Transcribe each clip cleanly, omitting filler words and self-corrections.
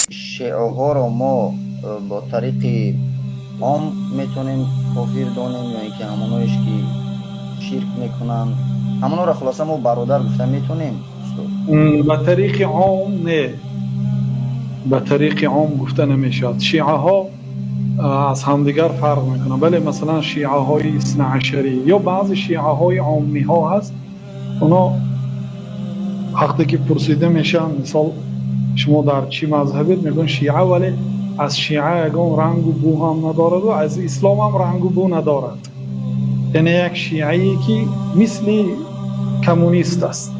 شیعه ها را ما با طریق عام میتونیم کافر دانیم یا اینکه همونایش که شرک میکنن همونا را خلاصه ما برادر گفته میتونیم استاد؟ به طریق عام نه، به طریق عام گفته نمیشد. شیعه ها از همدیگر فرق میکنن. بله مثلا شیعه های اثنا عشری یا بعضی شیعه های عامی ها هست، اونا وقتی که پرسیده میشن مثال شما در چی مذهبید، میگن شیعه، ولی از شیعه یگان رنگ و بو هم ندارد و از اسلام هم رنگ و بو ندارد. یعنی یک شیعه‌ای که مثل کمونیست است.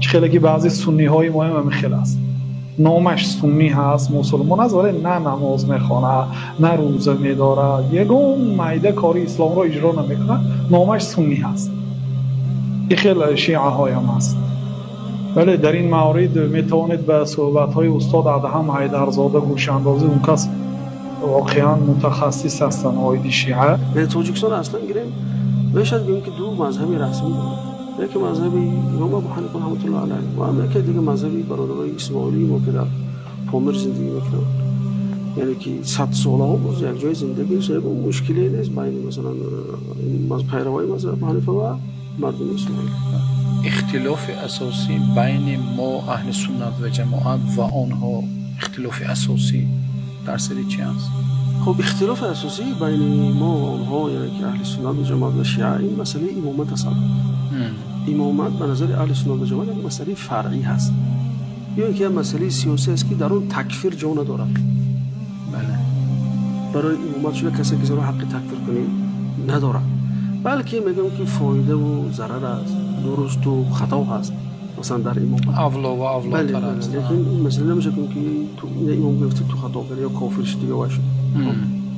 خیلی که بعضی سنی های مهم هم خیلی است، نامش سنی هست، مسلمان است ولی نه نماز میخوانه نه روزه میداره، یگان مایده کاری اسلام را اجرا نمیکنه، نامش سنی هست. این خیلی شیعه های هم هست. ولی در این مورد میتوانید به صحبت های استاد ادهم حیدرزاده گوش اندازی، اون کس واقعا متخصص هستن آیدی شیعه. به تاجیکستان اصلا گیریم باشد بگیم که دو مذهبی رسمی دارن، یکی مذهبی امام ابو حنیفه رحمت الله علیه و هم یکی دیگه مذهبی برادرای اسماعیلی ما که در پامر زندگی میکنن. یعنی که 100 ساله ها باز یک جای زندگی شده، مشکلی نیست بین مثلا پیروای مذهب ابو حنیفه و مردم اسماعیلی. اختلاف اساسی بین ما اهل سنت و جماعت و آنها، اختلاف اساسی در سری چی است؟ خب اختلاف اساسی بین ما و آنها، یعنی که اهل سنت و جماعت و شیعه، این مسئله امامت است. امامت به نظر اهل سنت و جماعت یک مسئله فرعی هست، یا اینکه مسئله سیاسی است که در اون تکفیر جا ندارد. بله. برای امامت شده کسی که حق تکفیر کنی نداره، بلکه میگم که فایده و ضرر است، درست و خطا هست مثلا در امامت اولا و اولاتر است. لیکن این مسئله نمیشه که تو امام گفتی تو خطا کردی یا کافر شدی یا واشد.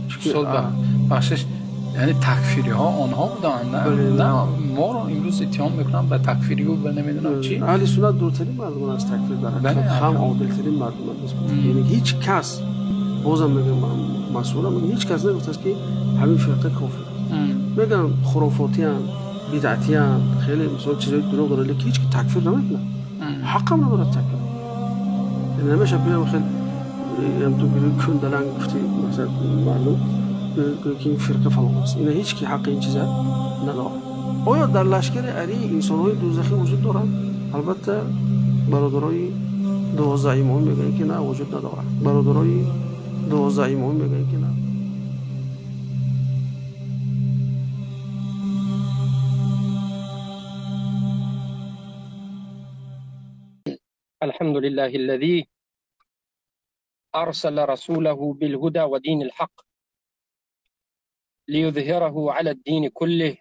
استاد بخشش یعنی تکفیری ها آنها بودن، نه ما رو امروز اتهام میکنن به تکفیری و به نمیدونم چی. اهل سنت دورترین مردم از تکفیر دارن، هم عادلترین مردم هستند. یعنی هیچ کس، بازم میگم مسئولم، هیچ کس نگفته است که همین فرقه کافر. میگم خرافاتی ان، بدعتی ان، خیلی مثلا چیزای دروغ داره، لیکن هیچ کی تکفیر نمیکنه، حق هم نداره تکفیر. یعنی نمیشه بگم خیلی هم تو بگی کون دلنگ گفتی مثلا معلوم که این فرقه فلان است، این هیچ کی حق این چیزا نداره. آیا در لشکر علی انسان‌های دوزخی وجود دارند؟ البته برادرای 12 امام میگن که نه وجود نداره، برادرای 12 امام میگن که نه. الحمد لله الذي أرسل رسوله بالهدى ودين الحق ليظهره على الدين كله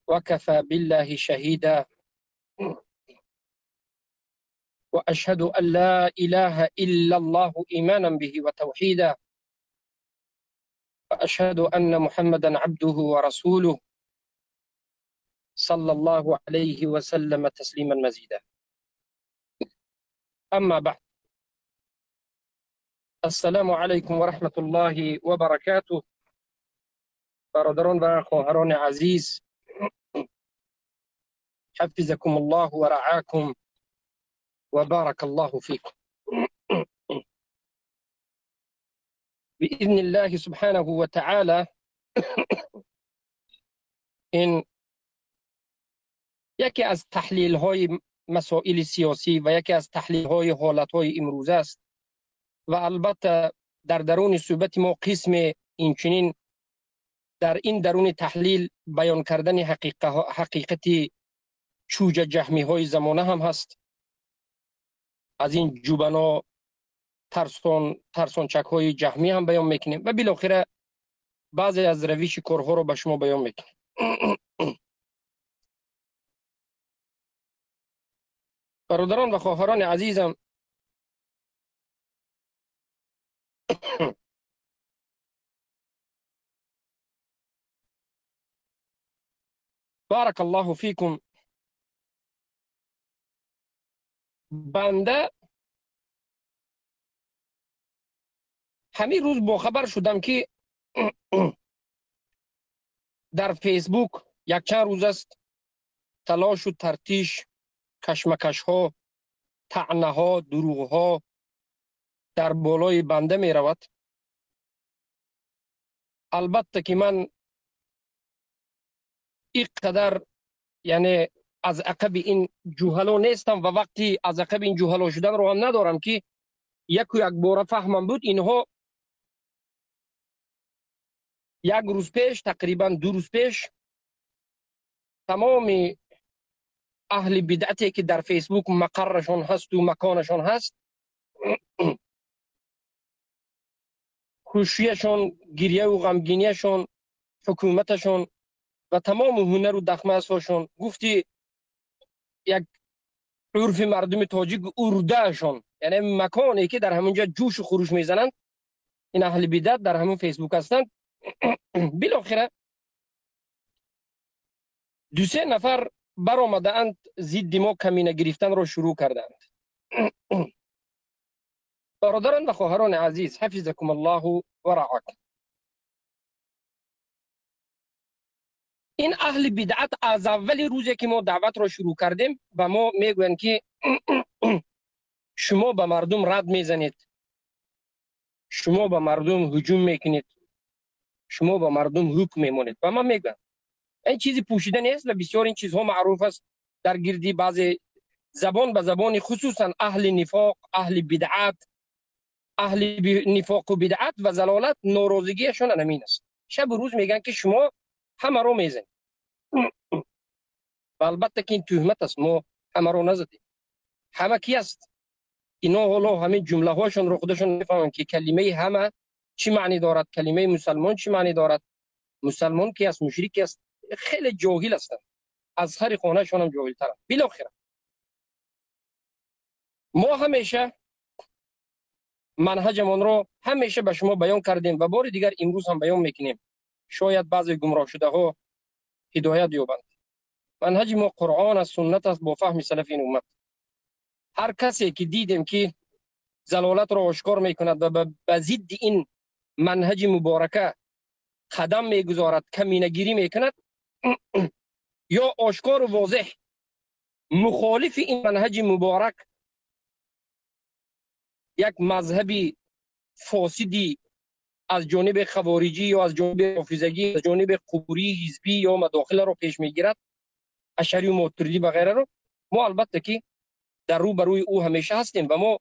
وكفى بالله شهيدا وأشهد أن لا إله إلا الله إيمانا به وتوحيدا وأشهد أن محمدا عبده ورسوله صلى الله عليه وسلم تسليما مزيدا. أما بعد، السلام عليكم ورحمة الله وبركاته. برادران و خواهران عزیز، حفظكم الله ورعاكم وبارك الله فيكم. بإذن الله سبحانه وتعالى این یکی از تحلیل های مسائل سیاسی و یکی از تحلیل های حالت های امروز است و البته در درون صحبت ما قسم اینچنین در این درون تحلیل بیان کردن حقیقتی چوج جهمی های زمانه هم هست. از این جوبنا ترسانچک های جهمی هم بیان میکنیم و بالاخره بعضی از روش کارها رو به شما بیان میکنیم. برادران و خواهران عزیزم، بارک الله فیکم. بنده همین روز باخبر شدم که در فیسبوک یک چند روز است تلاش و ترتیش، کشمکش ها، طعنه ها، دروغ ها در بالای بنده می رود. البته که من اینقدر یعنی از عقب این جوهلو نیستم و وقتی از عقب این جوهلو شدن رو هم ندارم که یک بار فهمم بود. اینها یک روز پیش، تقریبا 2 روز پیش، تمام اهل بدعتی که در فیسبوک مقرشون هست و مکانشون هست، خوشیشون، گریه و غمگینیشون، حکومتشون و تمام هنر و دخمه اساشون، گفتی یک عرف مردم تاجیک اردهشون، یعنی مکانی که در همونجا جوش و خروش میزنند، این اهل بدعت در همون فیسبوک هستند. بالاخره 2-3 نفر برآمدند ضد ما کمینه گرفتن را شروع کردند. برادران و خواهران عزیز، حفظکم الله و رعاکم، این اهل بدعت از اول روزی که ما دعوت را شروع کردیم و ما میگویند که شما به مردم رد میزنید، شما به مردم هجوم میکنید، شما به مردم حکم میمونید. و من میگم این چیزی پوشیده نیست و بسیار این چیزها معروف است در گردی بعضی زبان به زبان، خصوصا اهل نفاق، اهل بدعت، اهل نفاق و بدعت و ضلالت، ناراضگیشون همین است. شب و روز میگن که شما همه رو میزنید. و البته که این تهمت است، ما همه رو نزدیم. همه کی است؟ اینا حالا همین جمله هاشون رو خودشون میفهمن که کلمه همه چی معنی دارد، کلمه مسلمان چی معنی دارد، مسلمان کی است، مشرک کی است. خیلی جاهل هستند، از هر خانه شون هم جاهل ترند. بالاخره ما همیشه منهجمون رو همیشه به شما بیان کردیم و بار دیگر امروز هم بیان میکنیم، شاید بعضی گمراه شده ها هدایت یابند. منهج ما قرآن است، سنت است، با فهم سلف این امت. هر کسی که دیدیم که ضلالت را آشکار میکند و به ضد این منهج مبارکه قدم میگذارد، کمینه‌گیری میکند، یا آشکار و واضح مخالف این منهج مبارک، یک مذهبی فاسدی از جانب خوارجی یا از جانب رافضگی، از جانب قبوری، حزبی یا مداخل رو پیش میگیرد، اشعری و ماتریدی و غیره رو، ما البته که در رو بروی او همیشه هستیم و ما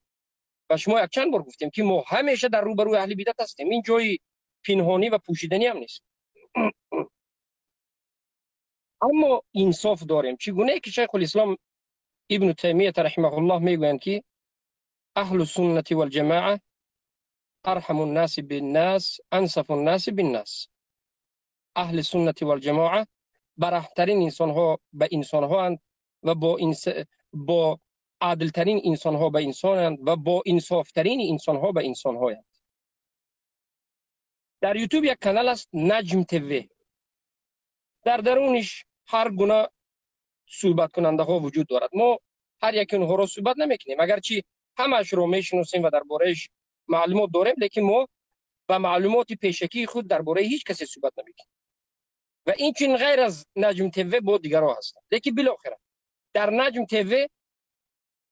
و شما یک چند بار گفتیم که ما همیشه در رو بروی اهل بدعت هستیم. این جای پنهانی و پوشیدنی هم نیست. اما انصاف داریم. چگونه که شیخ الاسلام ابن تیمیه رحمه الله میگویند که اهل السنت والجماعه ارحم الناس بالناس انصف الناس بالناس. اهل سنت والجماعه برهترین انسان ها به انسان ها اند و با عادل ترین انسان ها به انسان اند و با انصاف ترین انسان ها به انسان ها اند. در یوتیوب یک کانال است، نجم تیوی. در درونش هر گونه صحبت کننده ها وجود دارد. ما هر یک اونها را صحبت نمیکنیم، اگرچه همش رو میشناسیم و دربارهش معلومات داریم، لیکن ما با معلومات پیشکی خود درباره هیچ کسی صحبت نمیکنیم. و این چین غیر از نجم تیوی با دیگرها هست. لیکن بالاخره در نجم تیوی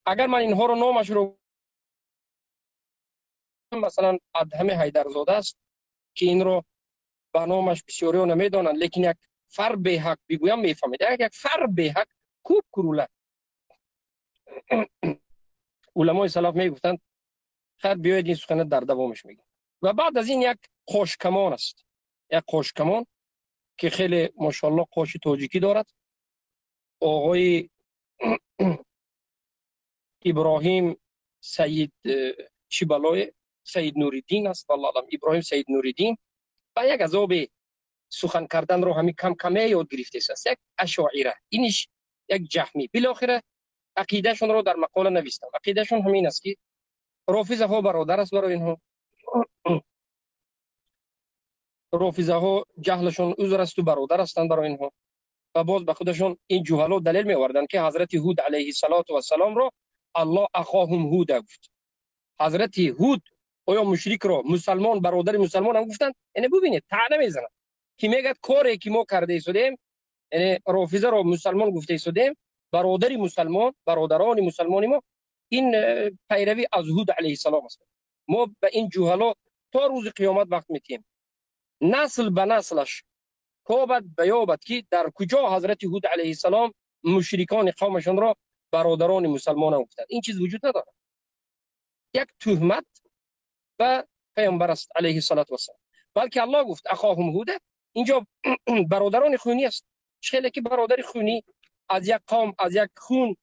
اگر من اینها رو نامش رو مثلا ادهم حیدرزاده است که این رو به نامش بسیاری ها نمیدانند، لیکن یک فر به حق بگویم میفهمید. یک فر به حق کوب کروله. علمای سلف میگفتند خیر بیاید این سخن در دوامش میگیم. و بعد از این یک قوشکمان است، یک قوشکمان که خیلی ماشاءالله قوش تاجیکی دارد، آقای ابراهیم سید چی بلای سید نوریدین است، والله علم ابراهیم سید نوریدین، و یک عذاب سخن کردن رو همین کم کمه یاد گرفته است. یک اشاعره، اینش یک جهمی. بالاخره عقیدهشون رو در مقاله نوشتم. عقیدهشون همین است که رافضه ها برادر است برای اینها، رافضه ها جهلشون عذر است و برادر هستند برای اینها. و باز به خودشون این جهلا دلیل می آوردن که حضرت هود علیه السلام را الله اخاهم هود گفت. حضرت هود آیا مشرک را مسلمان، برادر مسلمان هم گفتند؟ یعنی ببینید طعنه میزنن که میگه کاری که ما کرده ایستادیم، یعنی رافضه را مسلمان گفته ایستادیم، برادر مسلمان، برادران مسلمان ما، این پیروی از هود علیه السلام است. ما به این جهلا تا روز قیامت وقت میتیم نسل به نسلش تابد بیابد که در کجا حضرت هود علیه السلام مشرکان قومشان را برادران مسلمان گفتند. این چیز وجود نداره. یک تهمت و پیامبر است علیه السلام، بلکه الله گفت اخاهم هود، اینجا برادران خونی است. چه که برادر خونی از یک قوم، از یک خون،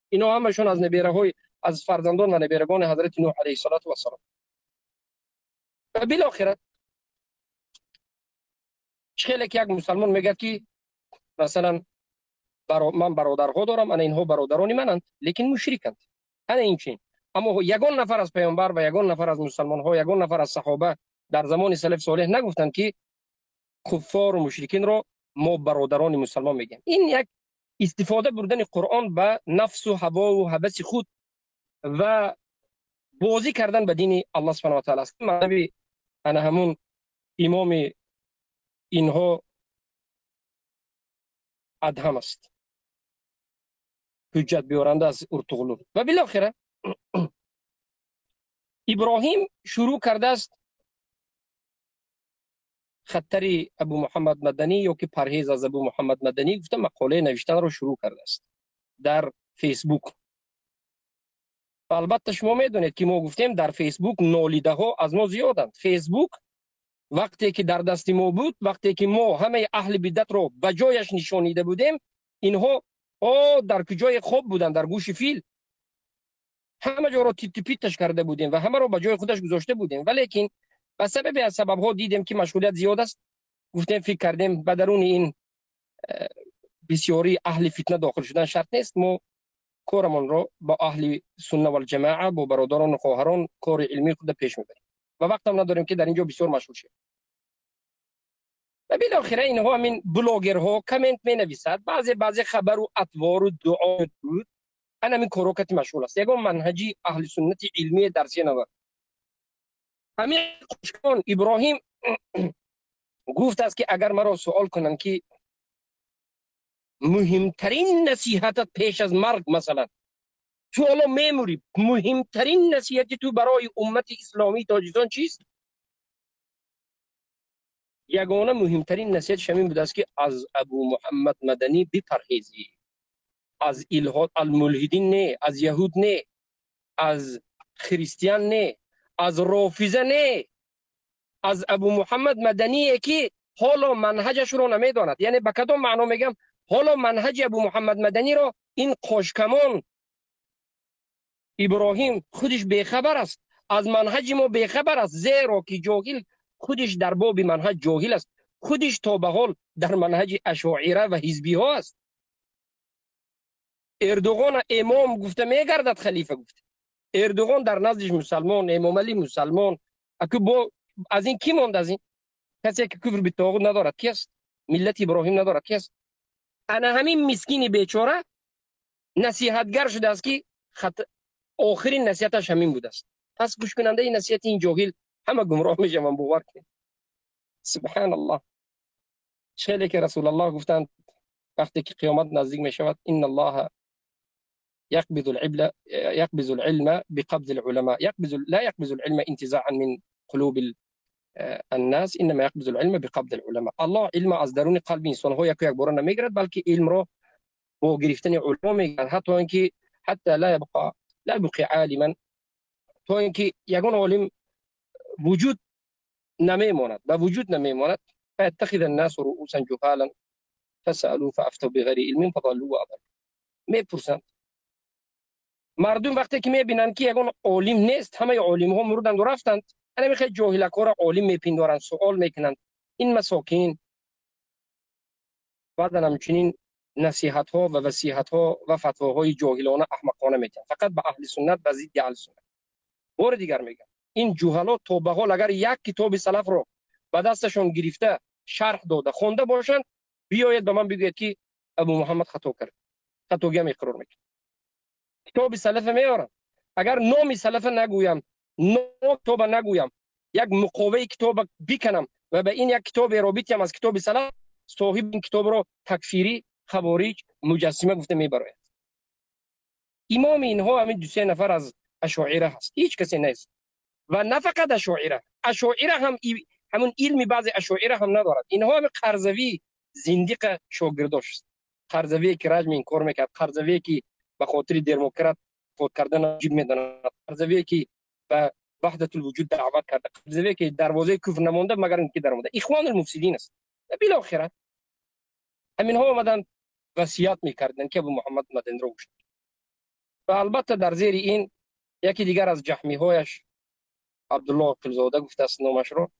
اینا همشون از نبیره های، از فرزندان و نبیرگان حضرت نوح علیه السلام. و بالاخره چه که یک مسلمان میگه که مثلا من برادرها دارم، انا اینها برادران منند، لیکن مشرکند، انا این چین. اما یگان نفر از پیامبر و یگان نفر از مسلمان ها، یگان نفر از صحابه در زمان سلف صالح نگفتند که کفار و مشرکین را ما برادران مسلمان میگیم. این یک استفاده بردن قرآن به نفس و هوا و هوس خود و بازی کردن به دین الله سبحانه و تعالی است. معنی انا همون امام اینها ادهم است، حجت بیارنده از ارطغرل. و بالاخره ابراهیم شروع کرده است خطری ابو محمد مدنی یا که پرهیز از ابو محمد مدنی گفته مقاله نوشتن رو شروع کرده است در فیسبوک. و البته شما میدونید که ما گفتیم در فیسبوک نالیده ها از ما زیادند. فیسبوک وقتی که در دست ما بود، وقتی که ما همه اهل بدعت رو به جایش نشانیده بودیم، اینها در کجای خوب بودن، در گوش فیل، همه جا رو تیت پیتش کرده بودیم و همه رو به جای خودش گذاشته بودیم. ولیکن به سبب از سبب ها دیدیم که مشغولیت زیاد است، گفتیم فکر کردیم به درون این بسیاری اهل فتنه داخل شدن شرط نیست، ما کارمان رو با اهل سنت و الجماعه، با برادران و خواهران کار علمی خود پیش میبریم و وقت هم نداریم که در اینجا بسیار مشغول شیم. و بالاخره اینها همین بلاگرها کامنت می نویسد، بعضی خبر و اطوار و دعا بود، انا همین کاروکت مشغول است. یگان منهجی اهل سنت علمی درسی نداره. همین خوشکان ابراهیم گفت است که اگر مرا سوال کنن که مهمترین نصیحتت پیش از مرگ، مثلا تو حالا میموری، مهمترین نصیحت تو برای امت اسلامی تاجیکستان چیست؟ یگانه مهمترین نصیحت شمین بود است که از ابو محمد مدنی بپرهیزی، از الهاد الملحدین نه، از یهود نه، از خریستیان نه، از رافضه نه، از ابو محمد مدنی که حالا منهجش رو نمیداند. یعنی به کدام معنا میگم؟ حالا منهج ابو محمد مدنی رو این قاشکمان ابراهیم خودش بیخبر است، از منهج ما بیخبر است، زیرا که جاهل خودش در باب منهج جاهل است، خودش تا به حال در منهج اشاعره و حزبی ها است. اردوغان امام گفته میگردد خلیفه گفته. اردوغان در نزدش مسلمان، امام علی مسلمان، از این کی ماند؟ از این کسی که کفر به طاغوت ندارد کی است؟ ملت ابراهیم ندارد کی است؟ انا همین مسکین بیچاره نصیحتگر شده است که آخرین نصیحتش همین بود است. پس گوش کننده این نصیحت این جاهل همه گمراه میشه. من باور کنید. سبحان الله. چه که رسول الله گفتند وقتی که قیامت نزدیک می شود ان الله يقبض العلم بقبض العلماء، لا يقبض العلم انتزاعا من قلوب الناس، انما يقبض العلم بقبض العلماء. الله علم از درون قلب انسان ها یک بار نمیگیرد، بلکه علم را با گرفتن علما میگیرد، حتی اینکه لا يبقى عالما، تا اینکه یگان عالم وجود نمیماند، به وجود نمیماند. فاتخذ الناس رؤوسا جهالا فسالوا فافتوا بغیر علم فضلوا واضلوا. میپرسند مردم وقتی که میبینند که یگان عالم نیست، همه عالم ها مردند و رفتند، انا میخواد جاهلکار عالم میپندارند، سوال میکنند. این مساکین بعد همچنین نصیحت ها و وصیحت ها و فتواهای جاهلانه احمقانه میتن، فقط به اهل سنت و ضد اهل سنت. بار دیگر میگم این جهالات تا به حال اگر یک کتاب سلف رو به دستشون گرفته شرح داده خونده باشند، بیاید به من بگوید که ابو محمد خطا کرد، خطاگی هم اقرار میکنه. کتاب سلف میارم، اگر نام سلف نگویم، نام کتاب نگویم، یک مقاوه کتاب بکنم و به این یک کتاب رابطیم از کتاب سلف، صاحب این کتاب رو تکفیری، خوارج، مجسمه گفته میبراید. امام اینها همین دو سه نفر از اشاعره هست، هیچ کسی نیست. و نه فقط اشاعره هم همون علم بعضی اشاعره هم ندارد. اینها هم قرضاوی زندیق شاگرداش است. قرضاوی که رجم این کار میکرد، قرضاوی که به خاطر دموکرات فوت کردن نجیب میداند، قرضاوی که به وحدت الوجود دعوت کرده، قرضاوی که دروازه کفر نمانده مگر اینکه در مونده. اخوان المفسدین است. بالاخره همین ها آمدن وصیت میکردن که ابو محمد مدنی رو کشت. و البته در زیر این یکی دیگر از جهمی هایش عبدالله قلزاده گفته است نامش رو،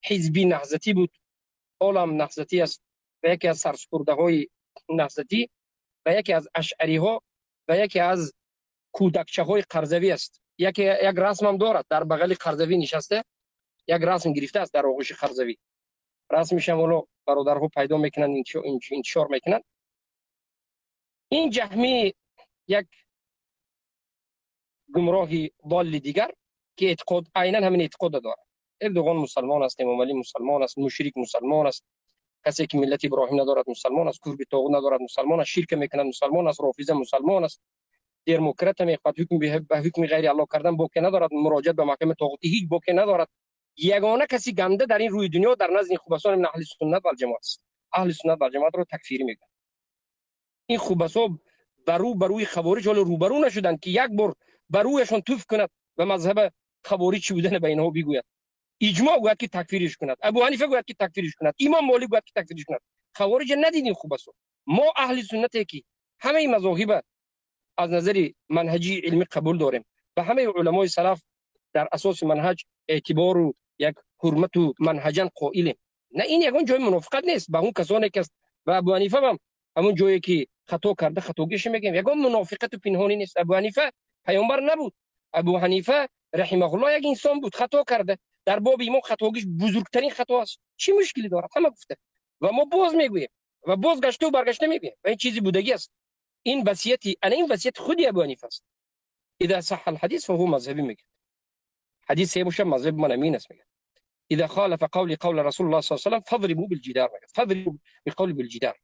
حزبی نهضتی بود، عالم نهضتی است و یکی از سرسپرده های نهضتی و یکی از اشعری ها و یکی از کودکچه های قرضاوی است. یک رسم هم دارد، در بغل قرضاوی نشسته یک رسم گرفته است در آغوش قرضاوی. رسمش هم اولو برادرها پیدا میکنن، انتشار میکنن. این جهمی یک گمراهی ضال دیگر که اعتقاد عیناً همین اعتقاد دارد. اردوغان مسلمان است، امام علی مسلمان است، مشرک مسلمان است، کسی که ملت ابراهیم ندارد مسلمان است، کفر به طاغوت ندارد مسلمان است، شرک میکند مسلمان است، رافضه مسلمان است، دموکرات میخواد حکم به حکم غیر الله کردن باکی ندارد، مراجعه به محکمه طاغوتی هیچ باکی ندارد. یگانه کسی گنده در این روی دنیا در نزد خوبسان من اهل سنت و الجماعت است. اهل سنت و الجماعت رو تکفیری میکنند. این خوبسا بروی خوارج حال روبرو نشدند که یک بار برویشان توف کند و مذهب خوارج چی بودن به اینها بگوید. اجماع گوید که تکفیرش کند، ابو حنیفه گوید که تکفیرش کند، امام مالک گوید که تکفیرش کند. خوارج ندیدیم خوبسا. ما اهل سنت که همه مذاهب از نظر منهجی علمی قبول داریم و همه علمای سلف در اساس منهج اعتبار و یک حرمت و منهجن قائلیم. نه این یگان جای منافقت نیست. به اون کسانی که و ابو حنیفه هم همون جایی که خطا کرده خطاگیش میگیم، یگان منافقت و پنهانی نیست. ابو حنیفه پیامبر نبود. ابو حنیفه رحمه الله یک انسان بود، خطا کرده. در باب ایمان خطاگیش بزرگترین خطا است. چی مشکلی داره؟ همه گفته و ما باز میگوییم و باز گشته و برگشته میگوییم و این چیزی بودگی است. این وصیتی این وصیت خودی ابو حنیفه است. اذا صح الحديث فهو مذهبی میگه. حدیث صحیح باشه مذهب من امین است میگه. اذا خالف قول رسول الله صلی الله علیه و سلم فضربوا بالجدار میگه. فضربوا بقول بالجدار.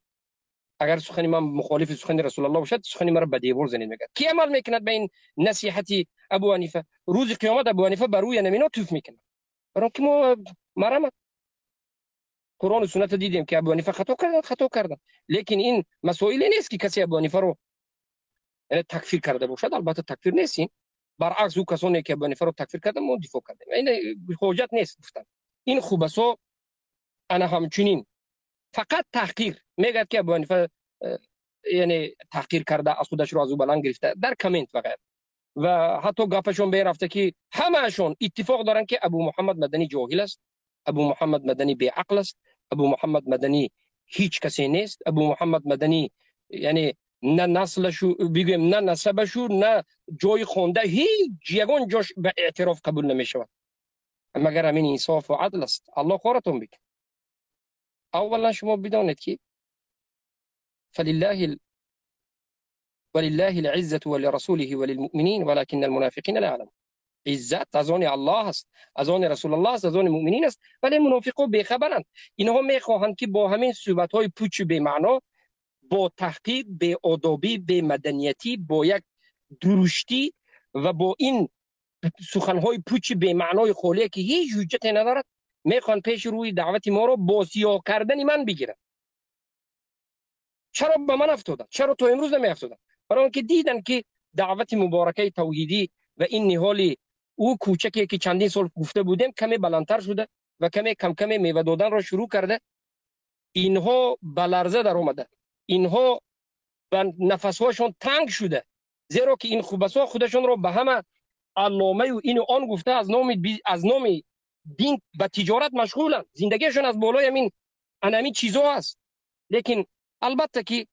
اگر سخن من مخالف سخن رسول الله باشد سخن مرا به دیوار زنید میگه. کی عمل میکند به این نصیحتی ابو حنیفه؟ روز قیامت ابو حنیفه بر روی نمینا توف میکنه. برای که ما مرام قرآن و سنت دیدیم که ابو حنیفه خطا کردن. لیکن این مسائلی نیست که کسی ابو حنیفه رو تکفیر کرده باشد. البته تکفیر نیست. برعکس او کسانی که ابو حنیفه رو تکفیر کردن ما دفاع کردیم. این حجت نیست گفتن. این خوبسا انا همچنین فقط تحقیر میگه که ابو حنیفه یعنی تحقیر کرده، از خودش رو از او بلند گرفته در کامنت و غیره. و حتی گپشون برفته که همهشون اتفاق دارن که ابو محمد مدنی جاهل است، ابو محمد مدنی بی عقل است، ابو محمد مدنی هیچ کسی نیست، ابو محمد مدنی یعنی نه نسلشو بگیم نه نسبشو نه جای خونده هیچ یگان جاش به اعتراف قبول نمیشود مگر همین انصاف و عدل است. الله خورتون بگه. اولا شما بدانید که ولله العزة ولرسوله وللمؤمنين ولكن المنافقين لا يعلمون. عزت از آن الله است، از آن رسول الله است، از آن مؤمنین است، ولی منافقا بیخبرند. اینها میخواهند که با همین صحبت‌های پوچ بی معنا، با تحقیر، بی آدابی، بی مدنیتی، با یک درشتی و با این سخن‌های پوچ بی معنای خالی که هیچ حجت ندارد، میخوان پیش روی دعوت ما رو با سیاه کردن من بگیرن. چرا به من افتادن؟ چرا تو امروز نمیافتادن؟ برای اینکه دیدن که دعوت مبارکه توحیدی و این نهال او کوچکی که چندین سال گفته بودیم کمی بلندتر شده و کم میوه دادن را شروع کرده. اینها به لرزه در اومده، اینها و نفسهاشون تنگ شده، زیرا که این خوبسا خودشون رو به همه علامه و این و آن گفته از نام دین و تجارت مشغولن. زندگیشون از بالای همین چیزا است. لیکن البته که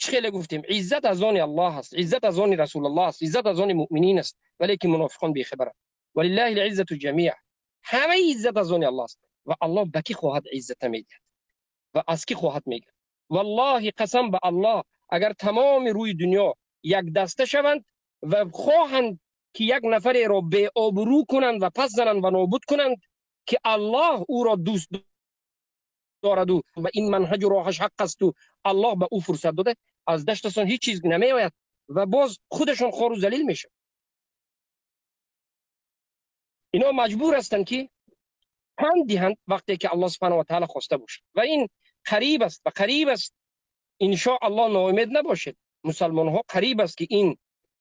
خیلی گفتیم عزت از آن الله است، عزت از آن رسول الله است، عزت از آن مؤمنین است، ولی که منافقان بی خبرند. ولله العزة جمیعا. همه عزت از آن الله است و الله به کی خواهد عزت میده و از کی خواهد میگه. والله قسم به الله اگر تمام روی دنیا یک دسته شوند و خواهند که یک نفر را به آبرو کنند و پس زنند و نابود کنند که الله او را دوست دارد و این منهج و راهش حق است و الله به او فرصت داده، از دشتشان هیچ چیز نمی آید و باز خودشون خوار و ذلیل میشه. اینا مجبور هستند که پند دهند وقتی که الله سبحانه و تعالی خواسته باشد و این قریب است و قریب است. ان شاء الله ناامید نباشید، مسلمان ها قریب است که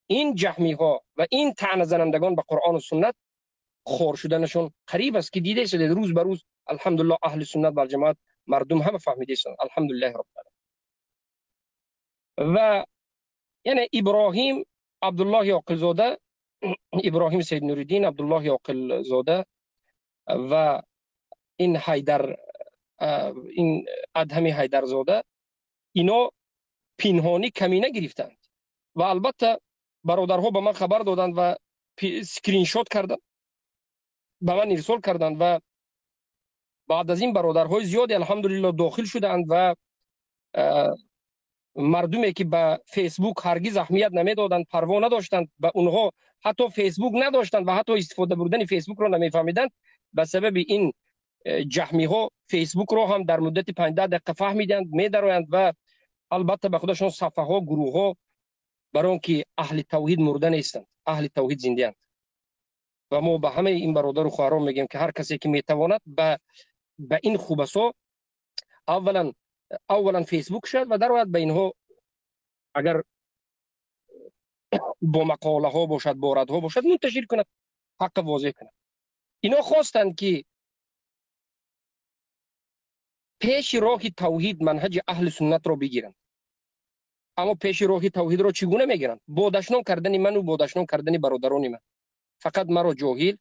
این جهمی ها و این طعنه زنندگان به قرآن و سنت خور شدنشون قریب است که دیده شده روز به روز. الحمدلله اهل سنت و جماعت مردم همه فهمیده شدند، الحمدلله رب العالمین. و یعنی ابراهیم عبدالله عاقل زاده، ابراهیم سید نوری‌الدین عبدالله عاقل زاده و این حیدر، این ادهم حیدر زاده، اینا پنهانی کمینه گرفتند و البته برادرها به من خبر دادند و اسکرین شات کردند، به من ارسال کردند و بعد از این برادرهای زیادی الحمدلله داخل شدند و مردمی که به فیسبوک هرگز اهمیت نمیدادند، پروا نداشتند، به اونها حتی فیسبوک نداشتند و حتی استفاده بردن فیسبوک را نمیفهمیدند، به سبب این جهمی ها فیسبوک را هم در مدت 15 دقیقه فهمیدند میدرایند و البته به خودشون صفحه ها گروه ها برای اینکه اهل توحید مرده نیستند، اهل توحید زنده اند. و ما به همه این برادر و خواهران میگیم که هر کسی که میتواند به این خوبسا اولا فیسبوک شد و در واقع به اینها اگر با مقاله ها باشد، با ردها باشد، منتشر کند، حق واضح کند. اینا خواستند که پیش راه توحید منهج اهل سنت را بگیرند. اما پیش راه توحید را چگونه میگیرند؟ با دشنام کردن من و با دشنام کردن برادران من، فقط مرا جاهل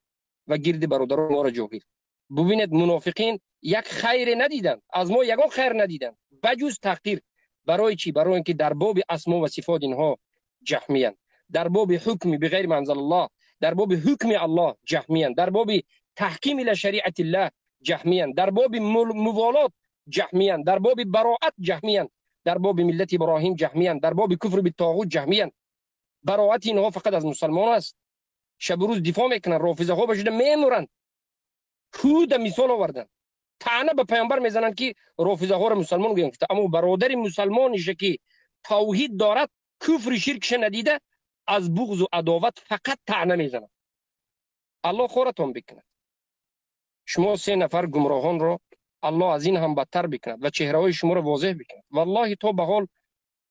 و گرد برادران ما را جاهل. ببینید منافقین یک خیر ندیدند، از ما یگان خیر ندیدند بجز تحقیر. برای چی؟ برای اینکه در باب اسما و صفات اینها جهمیان، در باب حکم بغیر ما انزل الله، در باب حکم الله جهمیان، در باب تحکیم الى شریعت الله جهمیان، در باب موالات جهمیان، در باب براءت جهمیان، در باب ملت ابراهیم جهمیان، در باب کفر بالطاغوت جهمیان. براءت اینها فقط از مسلمان است. شب و روز دفاع میکنن، رافضه ها بشده میمورند. خود مثال آوردن، طعنه به پیامبر میزنن که رافضه ها را مسلمان گرفته، اما برادر مسلمانیشه که توحید دارد، کفر شرکش ندیده، از بغض و عداوت فقط طعنه میزنن. الله خورتون بکند. شما 3 نفر گمراهان را الله از این هم بدتر بکند و چهره های شما را واضح بکند. والله تو به حال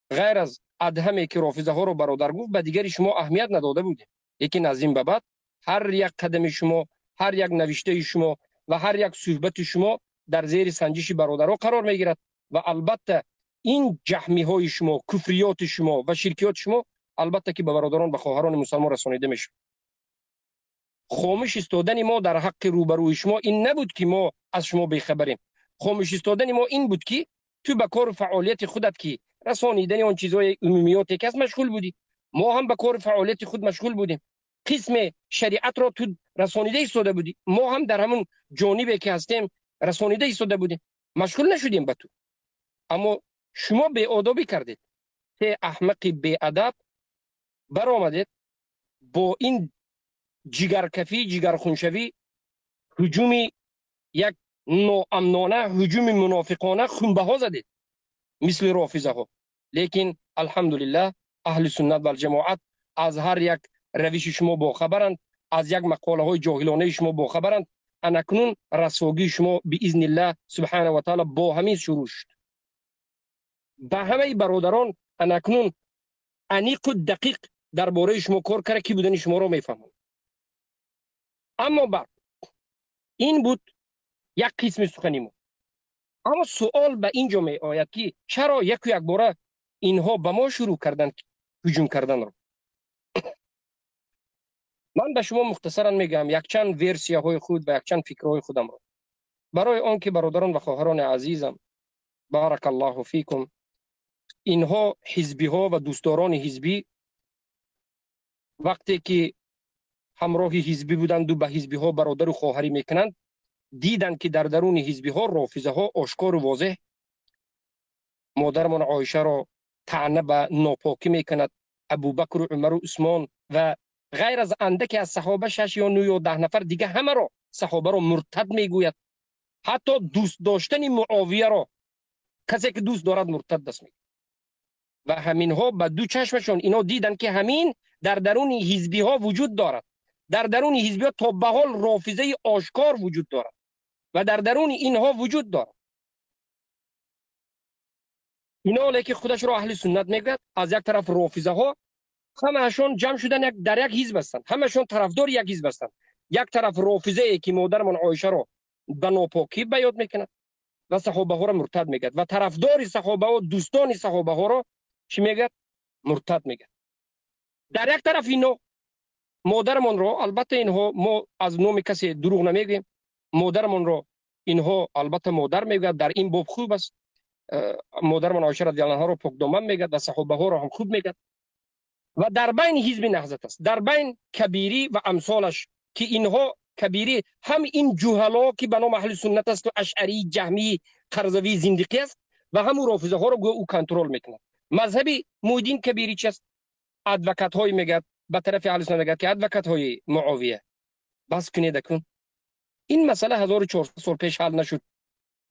غیر از ادهمی که رافضه ها را برادر گفت به دیگری شما اهمیت نداده بودید. لیکن از این به بعد هر یک قدم شما، هر یک نوشته شما و هر یک صحبت شما در زیر سنجش برادرها قرار میگیرد و البته این جهمی های شما، کفریات شما و شرکیات شما البته که به برادران و خواهران مسلمان رسانیده میشه. خاموش ایستادن ما در حق روبروی شما این نبود که ما از شما بیخبریم. خاموش ایستادن ما این بود که تو به کار فعالیت خودت که رسانیدن اون چیزهای عمومیاتی که مشغول بودی، ما هم به کار فعالیت خود مشغول بودیم. قسم شریعت را تو رسانیده ایستاده بودی، ما هم در همون جانبی که هستیم رسانیده ایستاده بودیم، مشغول نشدیم به تو. اما شما بی آدابی کردید، که احمق بی ادب برآمدید با این جگرکفی، جگرخونشوی، هجوم یک ناامنانه، هجوم منافقانه خونبه ها زدید مثل رافضه ها. لیکن الحمدلله اهل سنت و الجماعت از هر یک روش شما با خبرند، از یک مقاله های جاهلانه شما با خبرند. انکنون رسواگی شما باذن الله سبحانه و تعالی با همین شروع شد. به همه برادران انکنون انیق و دقیق درباره شما کار کرده که بودن شما را میفهمند. اما بعد این بود یک قسم سخنی ما. اما سوال به اینجا می آید که چرا یک باره اینها به ما شروع کردن هجوم کردن رو؟ من به شما مختصرا میگم یک چند ورسیه های خود و یک چند فکرهای خودم رو، برای آنکه برادران و خواهران عزیزم بارک الله فیکم، اینها حزبی ها و دوستداران حزبی وقتی که همراه حزبی بودند و به حزبی ها برادر و خواهری میکنند، دیدند که در درون حزبی ها رافضه ها آشکار و واضح مادرمان عایشه را طعنه به ناپاکی میکند، ابوبکر و عمر و عثمان و غیر از اندکی از صحابه 6 یا 9 یا 10 نفر دیگه همه را صحابه را مرتد میگوید. حتی دوست داشتن معاویه را کسی که دوست دارد مرتد دست میگه. و همین ها به دو چشمشون اینا دیدن که همین در درون حزبی ها وجود دارد در درون حزبیات تا به حال رافضه آشکار وجود دارد و در درون اینها وجود دارد. اینا که خودش را اهل سنت میگوید، از یک طرف رافضه ها همهشون جمع شدن در یک حزب هستند، همهشون طرفدار یک حزب هستند. یک طرف رافضه ای که مادرمان عایشه را به ناپاکی بیان میکند و صحابه ها را مرتد میگد و طرفدار صحابه ها، دوستان صحابه ها را چی میگد؟ مرتد میگد. در یک طرف اینا مادرمان را، البته اینها ما از نام کسی دروغ نمیگیم، مادرمان را اینها البته مادر میگد، در این باب خوب است. مادرمان عایشه رضی الله عنها را پاک دامن میگد و صحابه ها را هم خوب میگد. و در بین حزب نهضت است، در بین کبیری و امثالش که اینها کبیری هم این جهلا که به نام اهل سنت است و اشعری، جهمی، قرضوی، زندقی است و هم رافضه ها را او کنترل میکنه. مذهبی مویدین کبیری چی است؟ ادوکات های میگه به طرف اهل سنت میگه که ادوکات های معاویه بس کنید کن. این مسئله 1400 سال پیش حل نشد.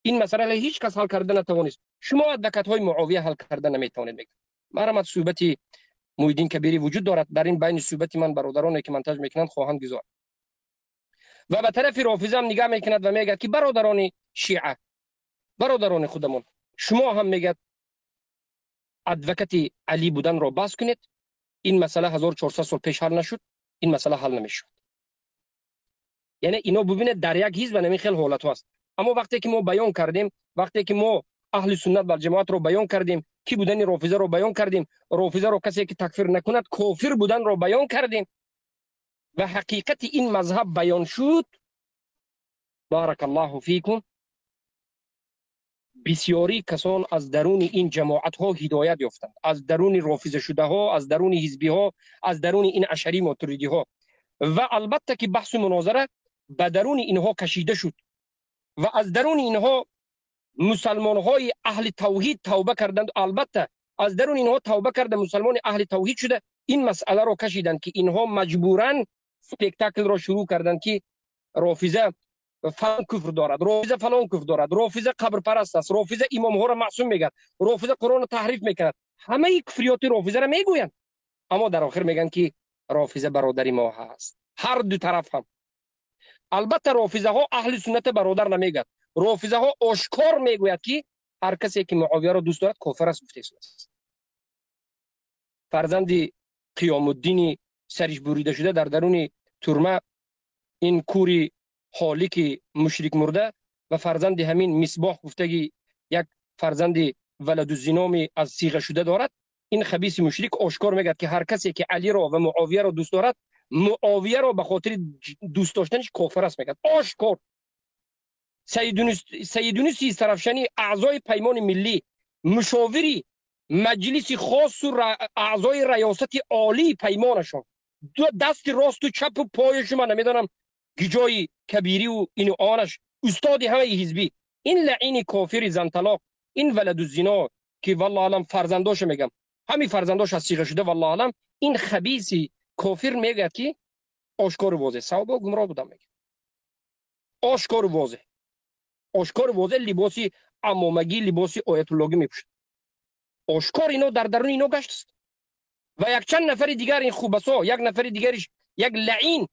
این مسئله هیچ کس حل کرده نتوانست. شما ادوکات های معاویه حل کرده نمیتونید. میگه مرامت صحبتی مویدین کبیری وجود دارد، در این بین صحبت من برادرانی که منتج میکنند خواهند گذارد. و به طرف رافضه هم نگاه میکند و میگه که برادران شیعه، برادران خودمون، شما هم میگه ادوکات علی بودن را بس کنید. این مسئله 1400 سال پیش حل نشد، این مسئله حل نمیشد. یعنی اینا ببینید در یک حزب نمی خیلی حالت است. اما وقتی که ما بیان کردیم، وقتی که ما اهل سنت و جماعت رو بیان کردیم، کی بودن رافضه رو بیان کردیم، رافضه رو کسی که تکفیر نکند کافر بودن رو بیان کردیم و حقیقت این مذهب بیان شد، بارک الله فیکم، بسیاری کسان از درون این جماعت ها هدایت یافتند، از درون رافضه شده ها، از درون حزبی ها، از درون این اشعری ماتریدی ها. و البته که بحث مناظره به درون اینها کشیده شد و از درون اینها مسلمان های اهل توحید توبه کردند. البته از درون اینها توبه کرده مسلمان اهل توحید شده، این مسئله رو کشیدند که اینها مجبورن سپیکتاکل را شروع کردند که رافضه فلان کفر دارد، رافضه فلان کفر دارد، رافضه قبر پرست است، رافضه امام ها را معصوم میگه، رافضه قرآن را تحریف میکند. همه کفریات رافضه را میگویند، اما در آخر میگن که رافضه برادری ما هست. هر دو طرف هم. البته رافضه ها اهل سنت برادر نمیگد، رافضه ها آشکار میگوید که هر کسی که معاویه را دوست دارد کافر است، گفته است. فرزند قیام الدین سرش بریده شده در درون ترمه، این کوری حالی که مشرک مرده و فرزند همین مصباح گفتگی یک فرزند ولد الزنا از صیغه شده دارد. این خبیث مشرک آشکار میگه که هر کسی که علی را و معاویه را دوست دارد، معاویه را به خاطر دوست داشتنش کافر است میگه آشکار. سیدونی سیسترفشانی اعضای پیمان ملی، مشاوری مجلس خاص و اعضای ریاست عالی پیمانشان، دو دست راست و چپ و پایش من نمیدونم گجای کبیری و این آنش استاد همه حزبی، این لعین کافر زنطلاق، این ولد الزنا که والله علم فرزنداش میگم همین فرزنداش از صیغه شده، والله علم این خبیثی کافر میگه که آشکار واضح صحابه گمراه بودن، میگه آشکار واضح، آشکار واضح لباسی عمامگی، لباسی آیت اللهی میپوشد، آشکار اینو در درون اینو گشت است. و یک چند نفر دیگر این خوبسا، یک نفر دیگرش یک لعین